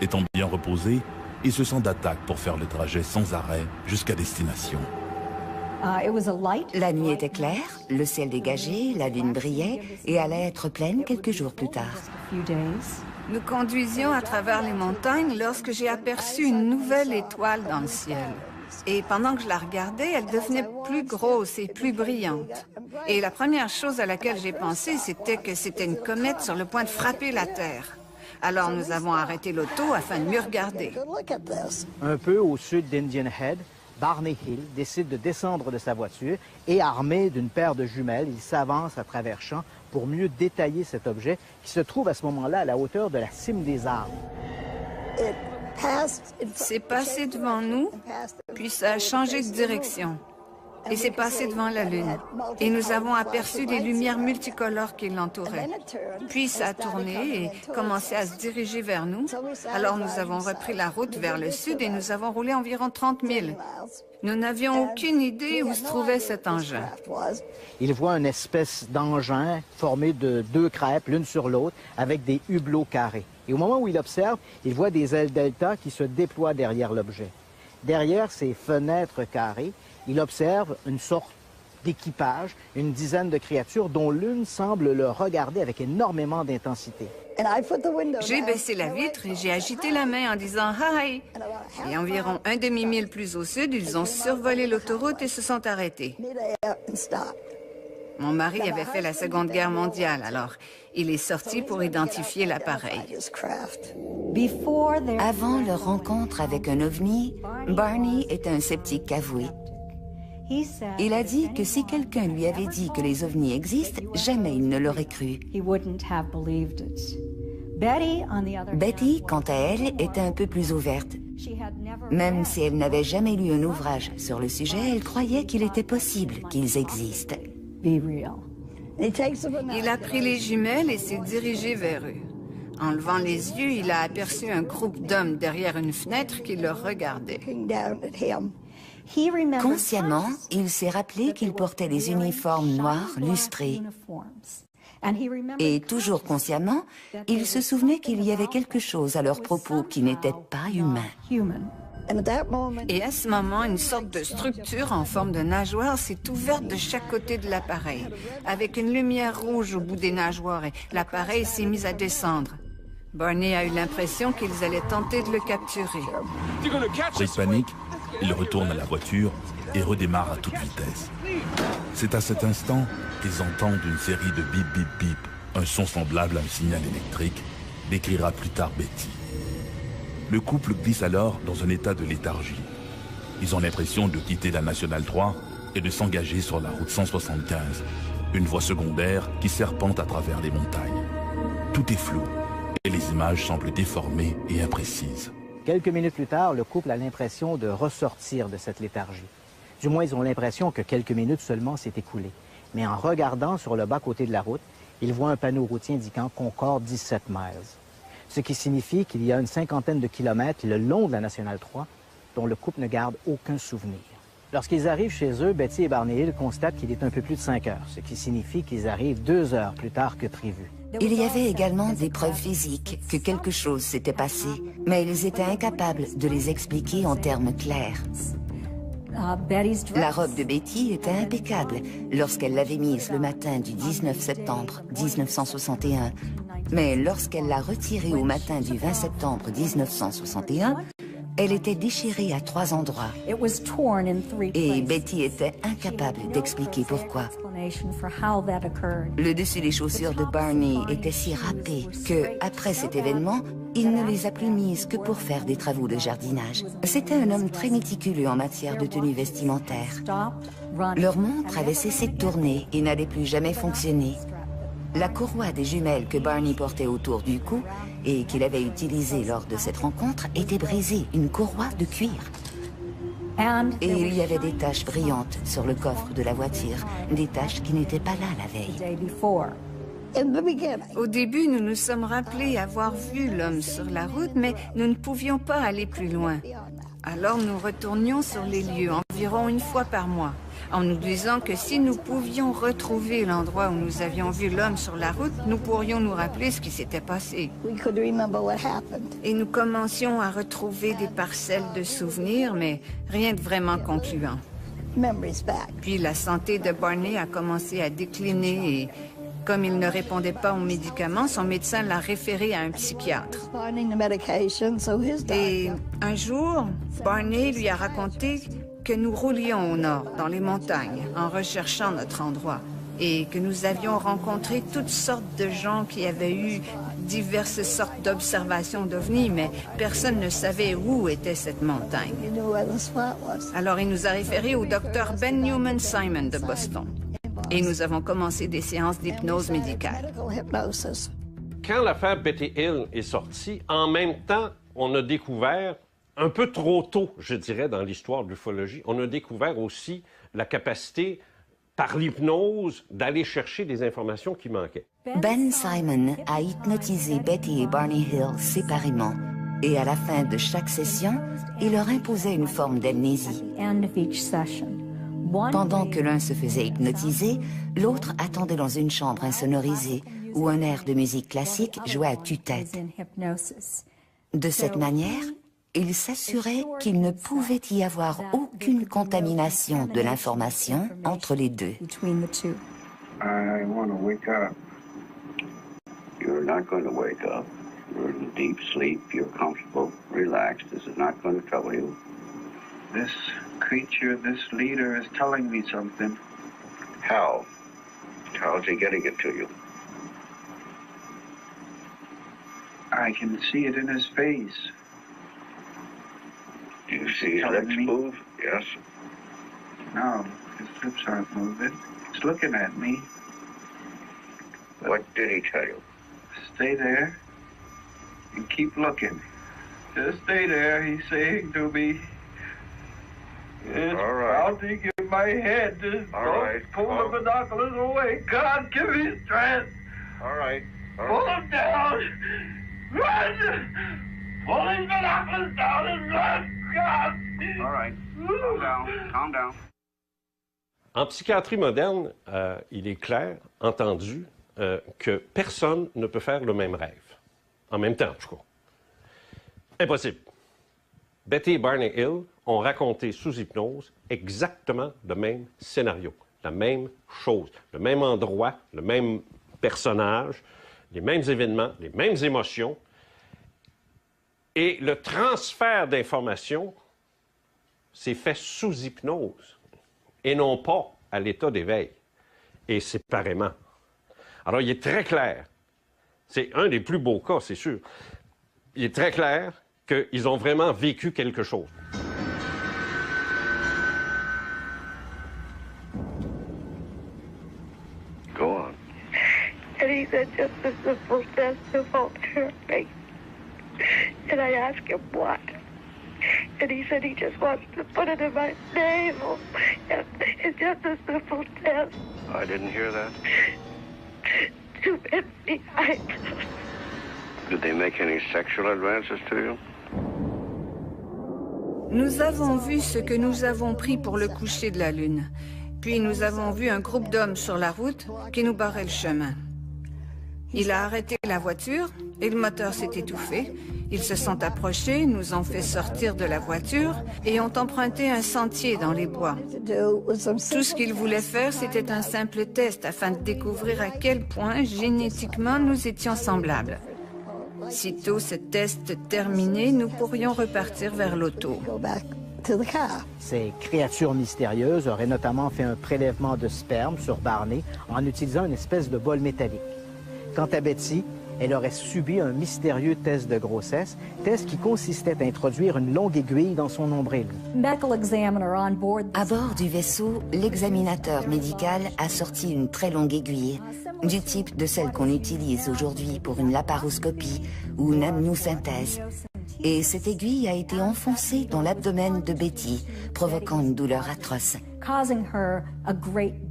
Étant bien reposé, il se sent d'attaque pour faire le trajet sans arrêt jusqu'à destination. La nuit était claire, le ciel dégagé, la lune brillait et allait être pleine quelques jours plus tard. Nous conduisions à travers les montagnes lorsque j'ai aperçu une nouvelle étoile dans le ciel. Et pendant que je la regardais, elle devenait plus grosse et plus brillante. Et la première chose à laquelle j'ai pensé, c'était que c'était une comète sur le point de frapper la Terre. Alors nous avons arrêté l'auto afin de mieux regarder. Un peu au sud d'Indian Head, Barney Hill décide de descendre de sa voiture et, armé d'une paire de jumelles, il s'avance à travers champs pour mieux détailler cet objet qui se trouve à ce moment-là à la hauteur de la cime des arbres. C'est passé devant nous, puis ça a changé de direction. Et c'est passé devant la Lune. Et nous avons aperçu des lumières multicolores qui l'entouraient. Puis ça a tourné et commencé à se diriger vers nous. Alors nous avons repris la route vers le sud et nous avons roulé environ 30 000. Nous n'avions aucune idée où se trouvait cet engin. Il voit une espèce d'engin formé de 2 crêpes, l'une sur l'autre, avec des hublots carrés. Et au moment où il observe, il voit des ailes delta qui se déploient derrière l'objet. Derrière ces fenêtres carrées, il observe une sorte d'équipage, une dizaine de créatures dont l'une semble le regarder avec énormément d'intensité. J'ai baissé la vitre et j'ai agité la main en disant « Hi ». Et environ un demi-mille plus au sud, ils ont survolé l'autoroute et se sont arrêtés. Mon mari avait fait la Seconde Guerre mondiale, alors il est sorti pour identifier l'appareil. Avant leur rencontre avec un ovni, Barney était un sceptique avoué. Il a dit que si quelqu'un lui avait dit que les ovnis existent, jamais il ne l'aurait cru. Betty, quant à elle, était un peu plus ouverte. Même si elle n'avait jamais lu un ouvrage sur le sujet, elle croyait qu'il était possible qu'ils existent. Il a pris les jumelles et s'est dirigé vers eux. En levant les yeux, il a aperçu un groupe d'hommes derrière une fenêtre qui le regardait. Consciemment, il s'est rappelé qu'ils portaient des uniformes noirs lustrés. Et toujours consciemment, il se souvenait qu'il y avait quelque chose à leurs propos qui n'était pas humain. Et à ce moment, une sorte de structure en forme de nageoire s'est ouverte de chaque côté de l'appareil, avec une lumière rouge au bout des nageoires, et l'appareil s'est mis à descendre. Barney a eu l'impression qu'ils allaient tenter de le capturer. Pris de panique, il retourne à la voiture et redémarre à toute vitesse. C'est à cet instant qu'ils entendent une série de bip bip bip, un son semblable à un signal électrique, décrira plus tard Betty. Le couple glisse alors dans un état de léthargie. Ils ont l'impression de quitter la Nationale 3 et de s'engager sur la route 175, une voie secondaire qui serpente à travers les montagnes. Tout est flou et les images semblent déformées et imprécises. Quelques minutes plus tard, le couple a l'impression de ressortir de cette léthargie. Du moins, ils ont l'impression que quelques minutes seulement s'est écoulé. Mais en regardant sur le bas-côté de la route, ils voient un panneau routier indiquant Concorde 17 miles. Ce qui signifie qu'il y a une cinquantaine de kilomètres le long de la Nationale 3 dont le couple ne garde aucun souvenir. Lorsqu'ils arrivent chez eux, Betty et Barney Hill constatent qu'il est un peu plus de 5 heures, ce qui signifie qu'ils arrivent 2 heures plus tard que prévu. Il y avait également des preuves physiques que quelque chose s'était passé, mais ils étaient incapables de les expliquer en termes clairs. La robe de Betty était impeccable lorsqu'elle l'avait mise le matin du 19 septembre 1961, mais lorsqu'elle l'a retirée au matin du 20 septembre 1961, elle était déchirée à 3 endroits. Et Betty était incapable d'expliquer pourquoi. Le dessus des chaussures de Barney était si râpé que, après cet événement, il ne les a plus mises que pour faire des travaux de jardinage. C'était un homme très méticuleux en matière de tenue vestimentaire. Leur montre avait cessé de tourner et n'allait plus jamais fonctionner. La courroie des jumelles que Barney portait autour du cou et qu'il avait utilisée lors de cette rencontre était brisée, une courroie de cuir. Et il y avait des taches brillantes sur le coffre de la voiture, des taches qui n'étaient pas là la veille. Au début, nous nous sommes rappelés avoir vu l'homme sur la route, mais nous ne pouvions pas aller plus loin. Alors nous retournions sur les lieux environ une fois par mois, en nous disant que si nous pouvions retrouver l'endroit où nous avions vu l'homme sur la route, nous pourrions nous rappeler ce qui s'était passé. Et nous commencions à retrouver des parcelles de souvenirs, mais rien de vraiment concluant. Puis la santé de Barney a commencé à décliner et, comme il ne répondait pas aux médicaments, son médecin l'a référé à un psychiatre. Et un jour, Barney lui a raconté que nous roulions au nord, dans les montagnes, en recherchant notre endroit, et que nous avions rencontré toutes sortes de gens qui avaient eu diverses sortes d'observations d'ovnis, mais personne ne savait où était cette montagne. Alors il nous a référés au docteur Ben Newman Simon de Boston. Et nous avons commencé des séances d'hypnose médicale. Quand l'affaire Betty Hill est sortie, en même temps, on a découvert, un peu trop tôt, je dirais, dans l'histoire de l'ufologie, on a découvert aussi la capacité, par l'hypnose, d'aller chercher des informations qui manquaient. Ben Simon a hypnotisé Betty et Barney Hill séparément. Et à la fin de chaque session, il leur imposait une forme d'amnésie. Pendant que l'un se faisait hypnotiser, l'autre attendait dans une chambre insonorisée où un air de musique classique jouait à tue-tête. De cette manière, il s'assurait qu'il ne pouvait y avoir aucune contamination de l'information entre les deux. I want to wake up. You're not going to wake up. You're in deep sleep. You're comfortable, relaxed. This is not going to trouble you. This creature, this leader is telling me something. How? How's he getting it to you? I can see it in his face. Do you see his lips move? Yes. No, his lips aren't moving. He's looking at me. What did he tell you? Stay there and keep looking. Just stay there, he's saying to me. It's all right. Pounding in my head. Just pull the binoculars away. God, give me strength. All right. Pull them down. Run! Pull these binoculars down and run! God! All right. Calm down. Calm down. En psychiatrie moderne, il est clair, entendu, que personne ne peut faire le même rêve. En même temps, en tout cas. Impossible. Betty et Barney Hill ont raconté sous hypnose exactement le même scénario, la même chose, le même endroit, le même personnage, les mêmes événements, les mêmes émotions. Et le transfert d'informations s'est fait sous hypnose et non pas à l'état d'éveil, et séparément. Alors, il est très clair, c'est un des plus beaux cas, c'est sûr, il est très clair qu'ils ont vraiment vécu quelque chose. Go on. And he said just a simple test of alterity. And I asked him what. And he said he just wants to put it in my navel. And it's just a simple test. I didn't hear that. To behind. Did they make any sexual advances to you? Nous avons vu ce que nous avons pris pour le coucher de la Lune. Puis nous avons vu un groupe d'hommes sur la route qui nous barrait le chemin. Il a arrêté la voiture et le moteur s'est étouffé. Ils se sont approchés, nous ont fait sortir de la voiture et ont emprunté un sentier dans les bois. Tout ce qu'ils voulaient faire, c'était un simple test afin de découvrir à quel point génétiquement nous étions semblables. Sitôt ce test terminé, nous pourrions repartir vers l'auto. Ces créatures mystérieuses auraient notamment fait un prélèvement de sperme sur Barney en utilisant une espèce de bol métallique. Quant à Betty, elle aurait subi un mystérieux test de grossesse, test qui consistait à introduire une longue aiguille dans son nombril. À bord du vaisseau, l'examinateur médical a sorti une très longue aiguille, du type de celle qu'on utilise aujourd'hui pour une laparoscopie ou une amniosynthèse. Et cette aiguille a été enfoncée dans l'abdomen de Betty, provoquant une douleur atroce.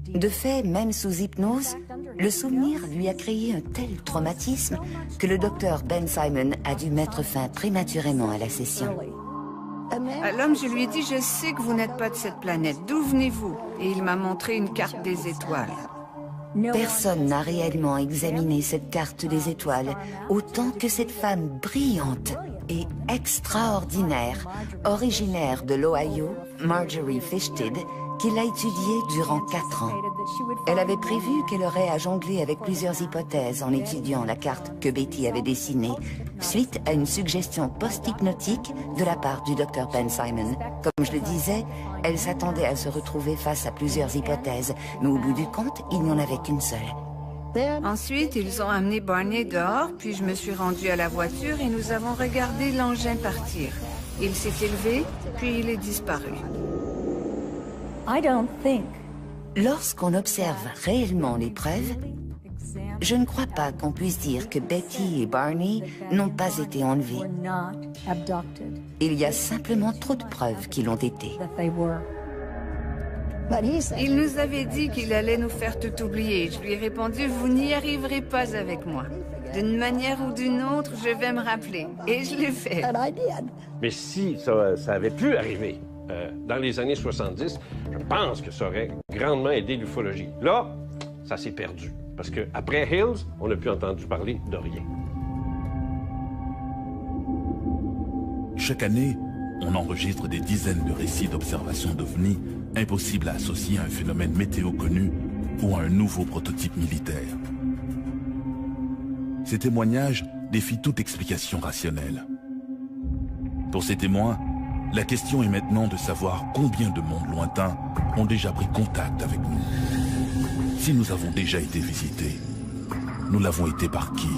De fait, même sous hypnose, le souvenir lui a créé un tel traumatisme que le docteur Ben Simon a dû mettre fin prématurément à la session. À l'homme, je lui ai dit, je sais que vous n'êtes pas de cette planète, d'où venez-vous? Et il m'a montré une carte des étoiles. Personne n'a réellement examiné cette carte des étoiles autant que cette femme brillante et extraordinaire, originaire de l'Ohio, Marjorie Fishted, qui l'a étudiée durant 4 ans. Elle avait prévu qu'elle aurait à jongler avec plusieurs hypothèses en étudiant la carte que Betty avait dessinée, suite à une suggestion post-hypnotique de la part du Dr Ben Simon. Comme je le disais, elle s'attendait à se retrouver face à plusieurs hypothèses, mais au bout du compte, il n'y en avait qu'une seule. Ensuite, ils ont amené Barney dehors, puis je me suis rendue à la voiture et nous avons regardé l'engin partir. Il s'est élevé, puis il est disparu. Lorsqu'on observe réellement les preuves, je ne crois pas qu'on puisse dire que Betty et Barney n'ont pas été enlevés. Il y a simplement trop de preuves qu'ils l'ont été. Il nous avait dit qu'il allait nous faire tout oublier. Je lui ai répondu, vous n'y arriverez pas avec moi. D'une manière ou d'une autre, je vais me rappeler. Et je l'ai fait. Mais si ça avait pu arriver dans les années 70, je pense que ça aurait grandement aidé l'ufologie. Là, ça s'est perdu. Parce qu'après Hills, on n'a plus entendu parler de rien. Chaque année, on enregistre des dizaines de récits d'observations d'OVNI impossibles à associer à un phénomène météo connu ou à un nouveau prototype militaire. Ces témoignages défient toute explication rationnelle. Pour ces témoins, la question est maintenant de savoir combien de mondes lointains ont déjà pris contact avec nous. Si nous avons déjà été visités, nous l'avons été par qui ?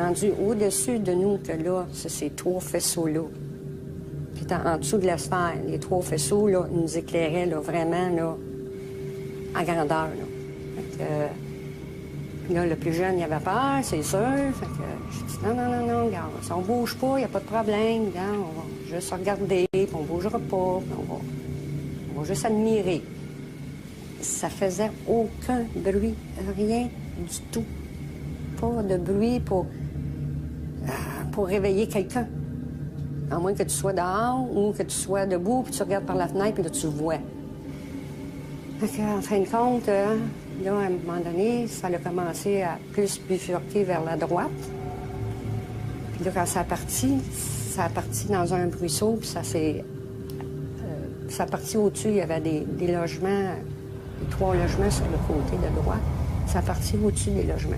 rendu au-dessus de nous que là, c'est ces 3 faisceaux-là. Puis en dessous de la sphère, les 3 faisceaux, là, nous éclairaient là, vraiment là, en grandeur. Là. Fait que, là, le plus jeune, il avait peur, c'est sûr. Fait que j'ai dit non, regarde, si on bouge pas, il n'y a pas de problème. Regarde, on va juste regarder, puis on ne bougera pas, puis on va juste admirer. Ça faisait aucun bruit, rien du tout. Pas de bruit pour réveiller quelqu'un. À moins que tu sois dehors ou que tu sois debout, puis tu regardes par la fenêtre, puis là, tu vois. Fait en fin de compte, là, à un moment donné, ça a commencé à plus bifurquer vers la droite. Puis là, quand ça a parti dans un ruisseau, puis ça a parti au-dessus, il y avait des logements, 3 logements sur le côté de droite. Ça a parti au-dessus des logements.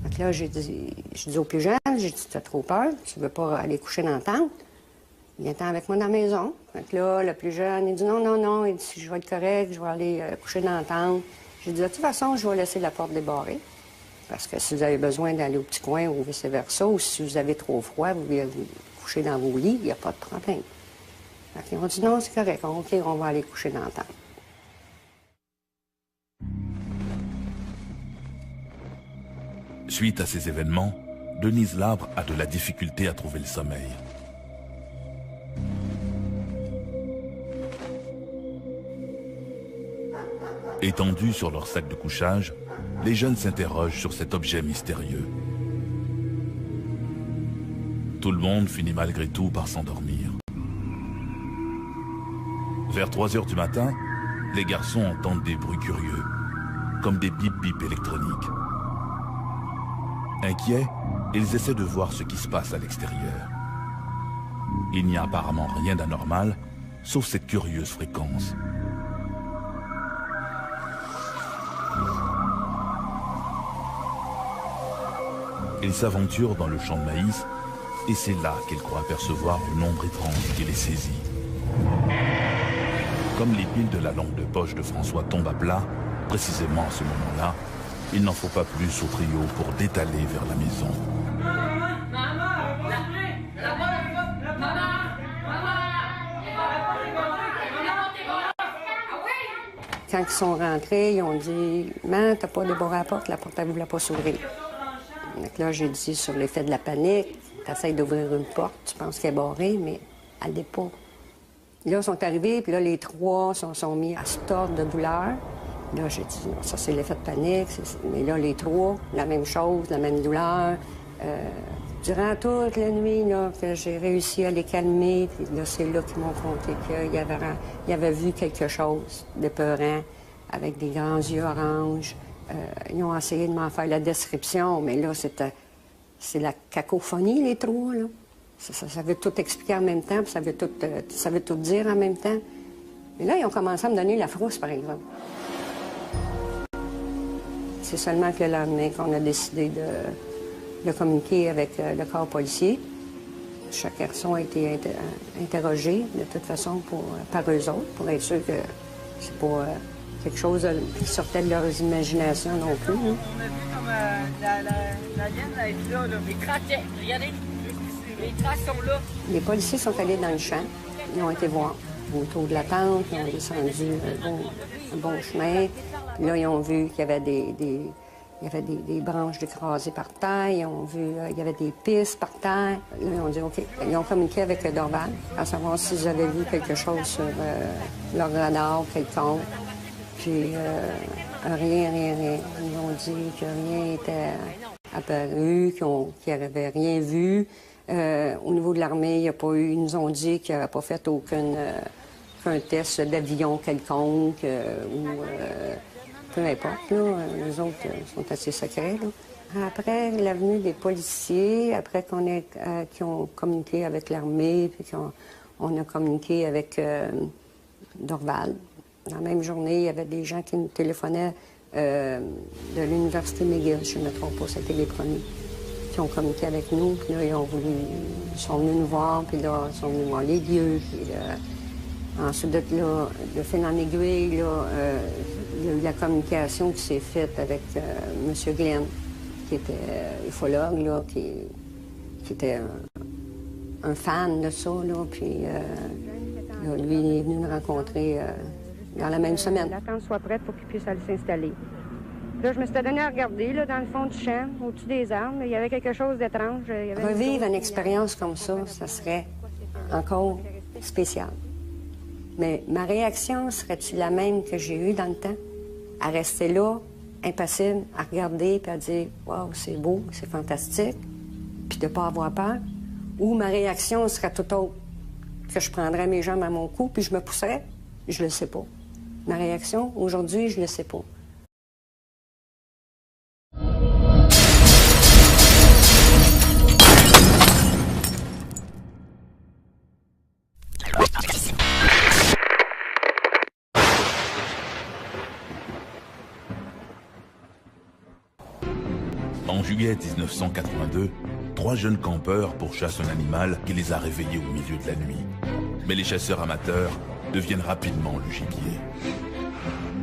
Donc là, j'ai dit au plus jeune, j'ai dit, tu as trop peur, tu veux pas aller coucher dans la tente? Viens-t'en avec moi dans la maison. Donc là, le plus jeune, il dit, non, il dit, si je vais être correct, je vais aller coucher dans la tente. J'ai dit, de toute façon, je vais laisser la porte débarrée. Parce que si vous avez besoin d'aller au petit coin ou vice-versa, ou si vous avez trop froid, vous voulez vous coucher dans vos lits, il n'y a pas de problème. Donc ils ont dit, non, c'est correct, OK, on va aller coucher dans la tente. Suite à ces événements, Denise Labre a de la difficulté à trouver le sommeil. Étendus sur leur sac de couchage, les jeunes s'interrogent sur cet objet mystérieux. Tout le monde finit malgré tout par s'endormir. Vers 3 heures du matin, les garçons entendent des bruits curieux, comme des bip-bip électroniques. Inquiets, ils essaient de voir ce qui se passe à l'extérieur. Il n'y a apparemment rien d'anormal, sauf cette curieuse fréquence. Ils s'aventurent dans le champ de maïs, et c'est là qu'ils croient apercevoir une ombre étrange qui les saisit. Comme les piles de la lampe de poche de François tombent à plat, précisément à ce moment-là, il n'en faut pas plus au trio pour détaler vers la maison. Quand ils sont rentrés, ils ont dit « Man, t'as pas débarré la porte elle ne voulait pas s'ouvrir. » Donc là, j'ai dit sur l'effet de la panique, t'essayes d'ouvrir une porte, tu penses qu'elle est barrée, mais elle n'est pas. Là, ils sont arrivés, puis là, les 3 sont mis à se tordre de douleur. Là, j'ai dit, non, ça, c'est l'effet de panique. Mais là, les 3, la même chose, la même douleur. Durant toute la nuit, là, que j'ai réussi à les calmer, puis là, c'est là qu'ils m'ont conté qu'ils avaient vu quelque chose d'épeurant, avec des grands yeux oranges. Ils ont essayé de m'en faire la description, mais là, c'est la cacophonie, les 3, là. Ça veut tout expliquer en même temps, puis ça veut tout dire en même temps. Mais là, ils ont commencé à me donner la frousse, par exemple. C'est seulement que le lendemain qu'on a décidé de communiquer avec le corps policier. Chaque garçon a été interrogé, de toute façon, par eux autres, pour être sûr que c'est pas quelque chose qui sortait de leurs imaginations non plus. Hein. On a vu comme la liane être là, les traces, regardez, les traces sont là. Les policiers sont allés dans le champ, ils ont été voir autour de la tente, ils ont descendu un bon chemin. Là, ils ont vu qu'il y avait des branches écrasées par terre, ils ont vu qu'il y avait des pistes par terre. Là, ils ont dit OK. Ils ont communiqué avec Dorval, à savoir s'ils avaient vu quelque chose sur leur radar quelconque. Puis rien. Ils ont dit que rien n'était apparu, qu'ils n'avaient rien vu. Au niveau de l'armée, il n'y a pas eu. Ils nous ont dit qu'ils n'avaient pas fait aucun test d'avion quelconque ou peu importe. Là, les autres sont assez secrets. Là. Après l'avenue des policiers, après qu'ils ont communiqué avec l'armée, puis qu'on a communiqué avec Dorval. Dans la même journée, il y avait des gens qui nous téléphonaient de l'Université McGill, je ne me trompe pas, c'était les premiers, qui ont communiqué avec nous. Puis là, ils sont venus nous voir, puis là, ils sont venus voir les lieux. Puis ensuite, là, de fil en aiguille, là, il y a eu la communication qui s'est faite avec M. Glenn, qui était ufologue, là, qui était un fan de ça, là, puis là, lui, il est venu nous rencontrer dans la même semaine. L'attente soit prête pour qu'il puisse aller s'installer. Là, je me suis donné à regarder, là, dans le fond du champ, au-dessus des arbres. Il y avait quelque chose d'étrange. Revivre une expérience comme ça serait encore spécial. Mais ma réaction serait-tu la même que j'ai eue dans le temps? À rester là, impassible, à regarder, puis à dire « Wow, c'est beau, c'est fantastique », puis de ne pas avoir peur? Ou ma réaction serait tout autre, que je prendrais mes jambes à mon cou, puis je me pousserais? Je le sais pas. Ma réaction, aujourd'hui, je le sais pas. En juillet 1982, 3 jeunes campeurs pourchassent un animal qui les a réveillés au milieu de la nuit. Mais les chasseurs amateurs deviennent rapidement le gibier.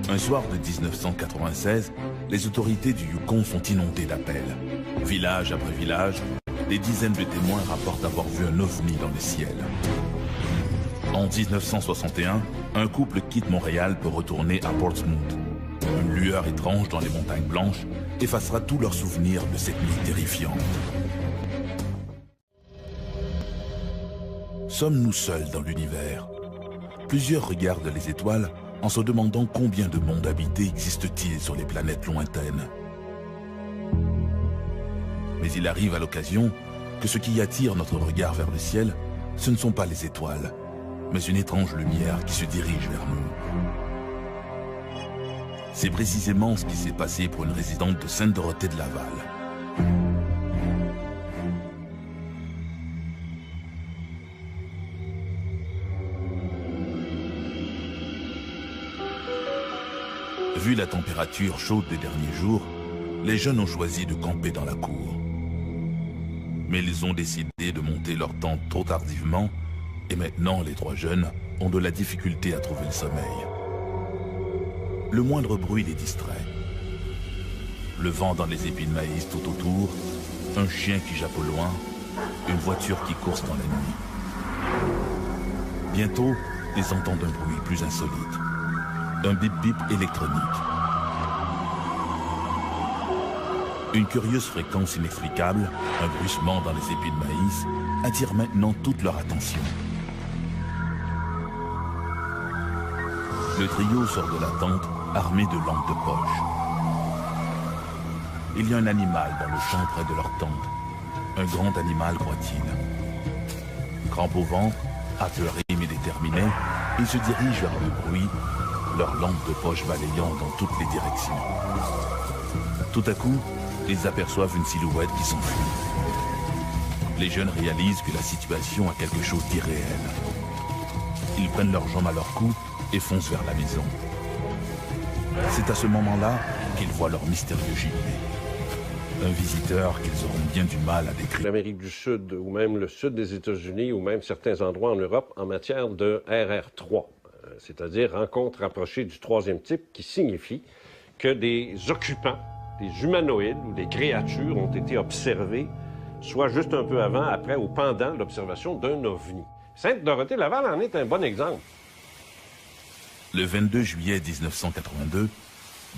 Un soir de 1996, les autorités du Yukon sont inondées d'appels. Village après village, des dizaines de témoins rapportent avoir vu un ovni dans le ciel. En 1961, un couple quitte Montréal pour retourner à Portsmouth. Une lueur étrange dans les montagnes blanches effacera tous leurs souvenirs de cette nuit terrifiante. Sommes-nous seuls dans l'univers? Plusieurs regardent les étoiles en se demandant combien de mondes habités existe-t-il sur les planètes lointaines. Mais il arrive à l'occasion que ce qui attire notre regard vers le ciel, ce ne sont pas les étoiles, mais une étrange lumière qui se dirige vers nous. C'est précisément ce qui s'est passé pour une résidente de Sainte-Dorothée de Laval. Vu la température chaude des derniers jours, les jeunes ont choisi de camper dans la cour. Mais ils ont décidé de monter leur tente trop tardivement, et maintenant les 3 jeunes ont de la difficulté à trouver le sommeil. Le moindre bruit les distrait. Le vent dans les épis de maïs tout autour, un chien qui jappe au loin, une voiture qui course dans la nuit. Bientôt, ils entendent un bruit plus insolite. Un bip-bip électronique. Une curieuse fréquence inexplicable, un bruissement dans les épis de maïs, attire maintenant toute leur attention. Le trio sort de la tente armé de lampes de poche. Il y a un animal dans le champ près de leur tente. Un grand animal, croient-ils. Crampes au ventre, apeurés mais déterminés, ils se dirigent vers le bruit, leurs lampes de poche balayant dans toutes les directions. Tout à coup, ils aperçoivent une silhouette qui s'enfuit. Les jeunes réalisent que la situation a quelque chose d'irréel. Ils prennent leurs jambes à leur cou et foncent vers la maison. C'est à ce moment-là qu'ils voient leur mystérieux gibier. Un visiteur qu'ils auront bien du mal à décrire. L'Amérique du Sud, ou même le sud des États-Unis, ou même certains endroits en Europe, en matière de RR3, c'est-à-dire rencontre rapprochée du 3e type, qui signifie que des occupants, des humanoïdes ou des créatures ont été observés, soit juste un peu avant, après ou pendant l'observation d'un ovni. Sainte-Dorothée-Laval en est un bon exemple. Le 22 juillet 1982,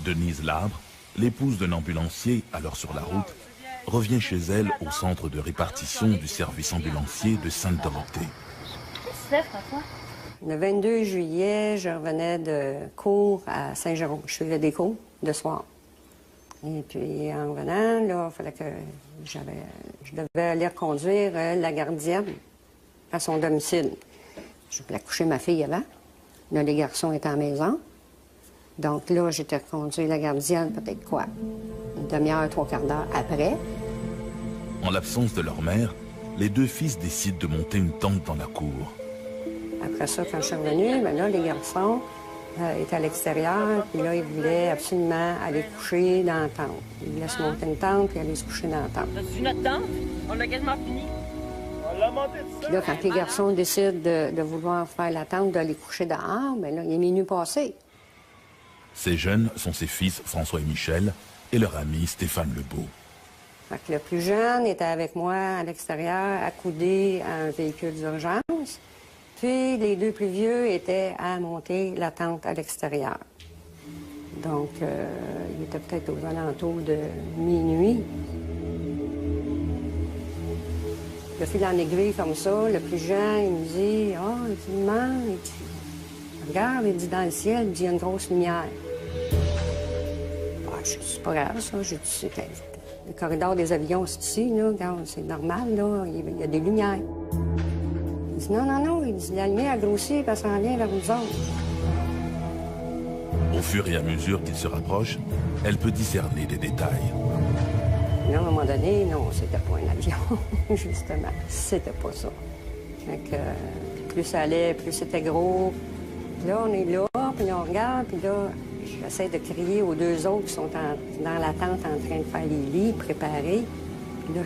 Denise Labre, l'épouse d'un ambulancier alors sur la route, revient chez elle au centre de répartition du service ambulancier de Sainte-Dorothée. Qu'est-ce que tu fais, François? Le 22 juillet, je revenais de cours à Saint-Jérôme. Je faisais des cours de soir. Et puis, en revenant, là, il fallait que je devais aller reconduire la gardienne à son domicile. Je voulais coucher ma fille avant. Là, les garçons étaient à la maison. Donc là, j'étais reconduit la gardienne, peut-être quoi, une demi-heure, 3/4 d'heure après. En l'absence de leur mère, les 2 fils décident de monter une tente dans la cour. Après ça, quand je suis revenue, bien là, les garçons étaient à l'extérieur, puis là, ils voulaient absolument aller coucher dans la tente. Ils voulaient se monter une tente, puis aller se coucher dans la tente. C'est notre tente? On l'a quasiment fini. On l'a monté tout ça. Puis là, quand les garçons décident de vouloir faire la tente, d'aller coucher dehors, bien là, il est minuit passé. Ces jeunes sont ses fils François et Michel et leur ami Stéphane Lebeau. Fait que le plus jeune était avec moi à l'extérieur, accoudé à un véhicule d'urgence. Puis les deux plus vieux étaient à monter la tente à l'extérieur. Donc, il était peut-être aux alentours de minuit. De fil en aiguille comme ça, le plus jeune, il me dit « Ah, il dit, maman, il dit, regarde, il dit, dans le ciel, il dit, il y a une grosse lumière. » Ah, je dis, c'est pas grave, ça. Je dis, le corridor des avions, c'est ici, là. Regarde, c'est normal, là. Il y a des lumières. Il dit, non, non, non. Il dit, la lumière a grossi, puis elle s'en vient vers nous autres. Au fur et à mesure qu'il se rapproche, elle peut discerner des détails. Là, à un moment donné, non, c'était pas un avion, justement. C'était pas ça. Fait que, plus ça allait, plus c'était gros. Puis là, on est là, puis là, on regarde, puis là, j'essaie de crier aux deux autres qui sont dans la tente en train de faire les lits, préparés. Puis là,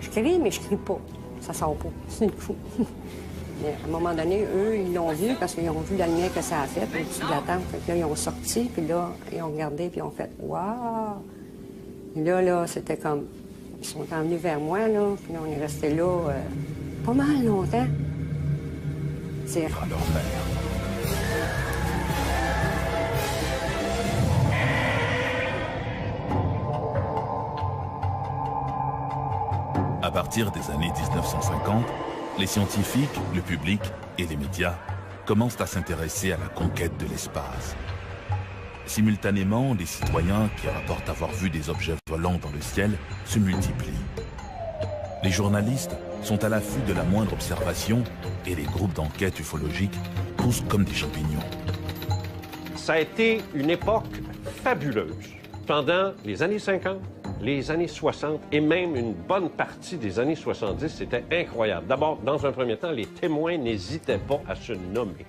je crie, mais je crie pas. Ça sort pas. C'est une fou. Mais à un moment donné, eux, ils l'ont vu parce qu'ils ont vu la lumière que ça a fait au-dessus de la tente. Fait que là, ils ont sorti, puis là, ils ont regardé, puis ils ont fait « Waouh! » Et là, c'était comme... Ils sont venus vers moi, là, puis là, on est resté là pas mal longtemps. C'est... À leur mère. À partir des années 1950, les scientifiques, le public et les médias commencent à s'intéresser à la conquête de l'espace. Simultanément, les citoyens qui rapportent avoir vu des objets volants dans le ciel se multiplient. Les journalistes sont à l'affût de la moindre observation et les groupes d'enquête ufologique poussent comme des champignons. Ça a été une époque fabuleuse. Pendant les années 50, les années 60 et même une bonne partie des années 70, c'était incroyable. D'abord, dans un premier temps, les témoins n'hésitaient pas à se nommer.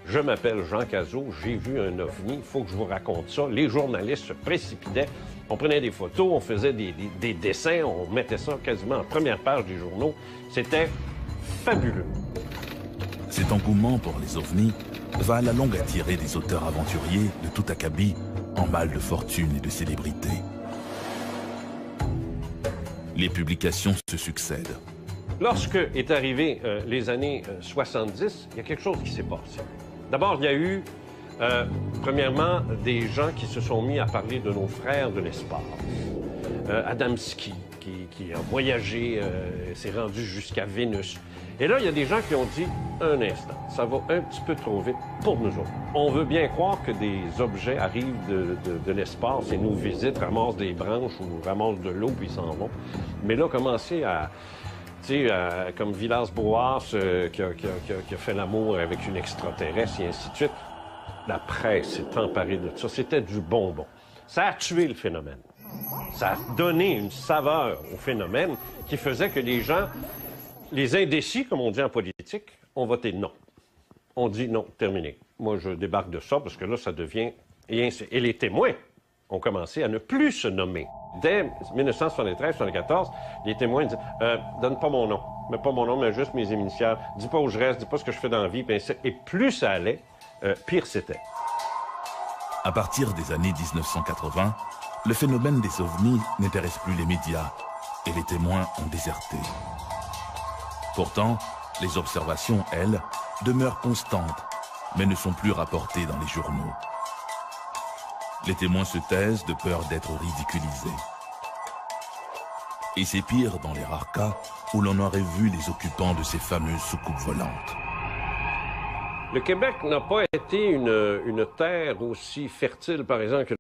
Je m'appelle Jean Cazot, j'ai vu un ovni, il faut que je vous raconte ça. Les journalistes se précipitaient, on prenait des photos, on faisait des dessins, on mettait ça quasiment en première page des journaux. C'était fabuleux. Cet engouement pour les ovnis va à la longue attirer des auteurs aventuriers de tout acabit en mal de fortune et de célébrité. Les publications se succèdent. Lorsque est arrivé les années 70, il y a quelque chose qui s'est passé. D'abord, il y a eu, premièrement, des gens qui se sont mis à parler de nos frères de l'espace. Adamski, qui a voyagé, s'est rendu jusqu'à Vénus. Et là, il y a des gens qui ont dit, un instant, ça va un petit peu trop vite pour nous autres. On veut bien croire que des objets arrivent de l'espace et nous visitent, ramassent des branches ou ramassent de l'eau, puis ils s'en vont. Mais là, commencer à... Tu sais, comme Villas-Boas qui a fait l'amour avec une extraterrestre et ainsi de suite. La presse s'est emparée de ça. C'était du bonbon. Ça a tué le phénomène. Ça a donné une saveur au phénomène qui faisait que les gens, les indécis, comme on dit en politique, ont voté non. On dit non, terminé. Moi, je débarque de ça parce que là, ça devient... Et les témoins ont commencé à ne plus se nommer. Dès 1973-74, les témoins disent donne pas mon nom. Mets pas mon nom, mais juste mes initiales. Dis pas où je reste, dis pas ce que je fais dans la vie. Et plus ça allait, pire c'était. À partir des années 1980, le phénomène des ovnis n'intéresse plus les médias et les témoins ont déserté. Pourtant, les observations, elles, demeurent constantes, mais ne sont plus rapportées dans les journaux. Les témoins se taisent de peur d'être ridiculisés. Et c'est pire dans les rares cas où l'on aurait vu les occupants de ces fameuses soucoupes volantes. Le Québec n'a pas été une terre aussi fertile, par exemple, que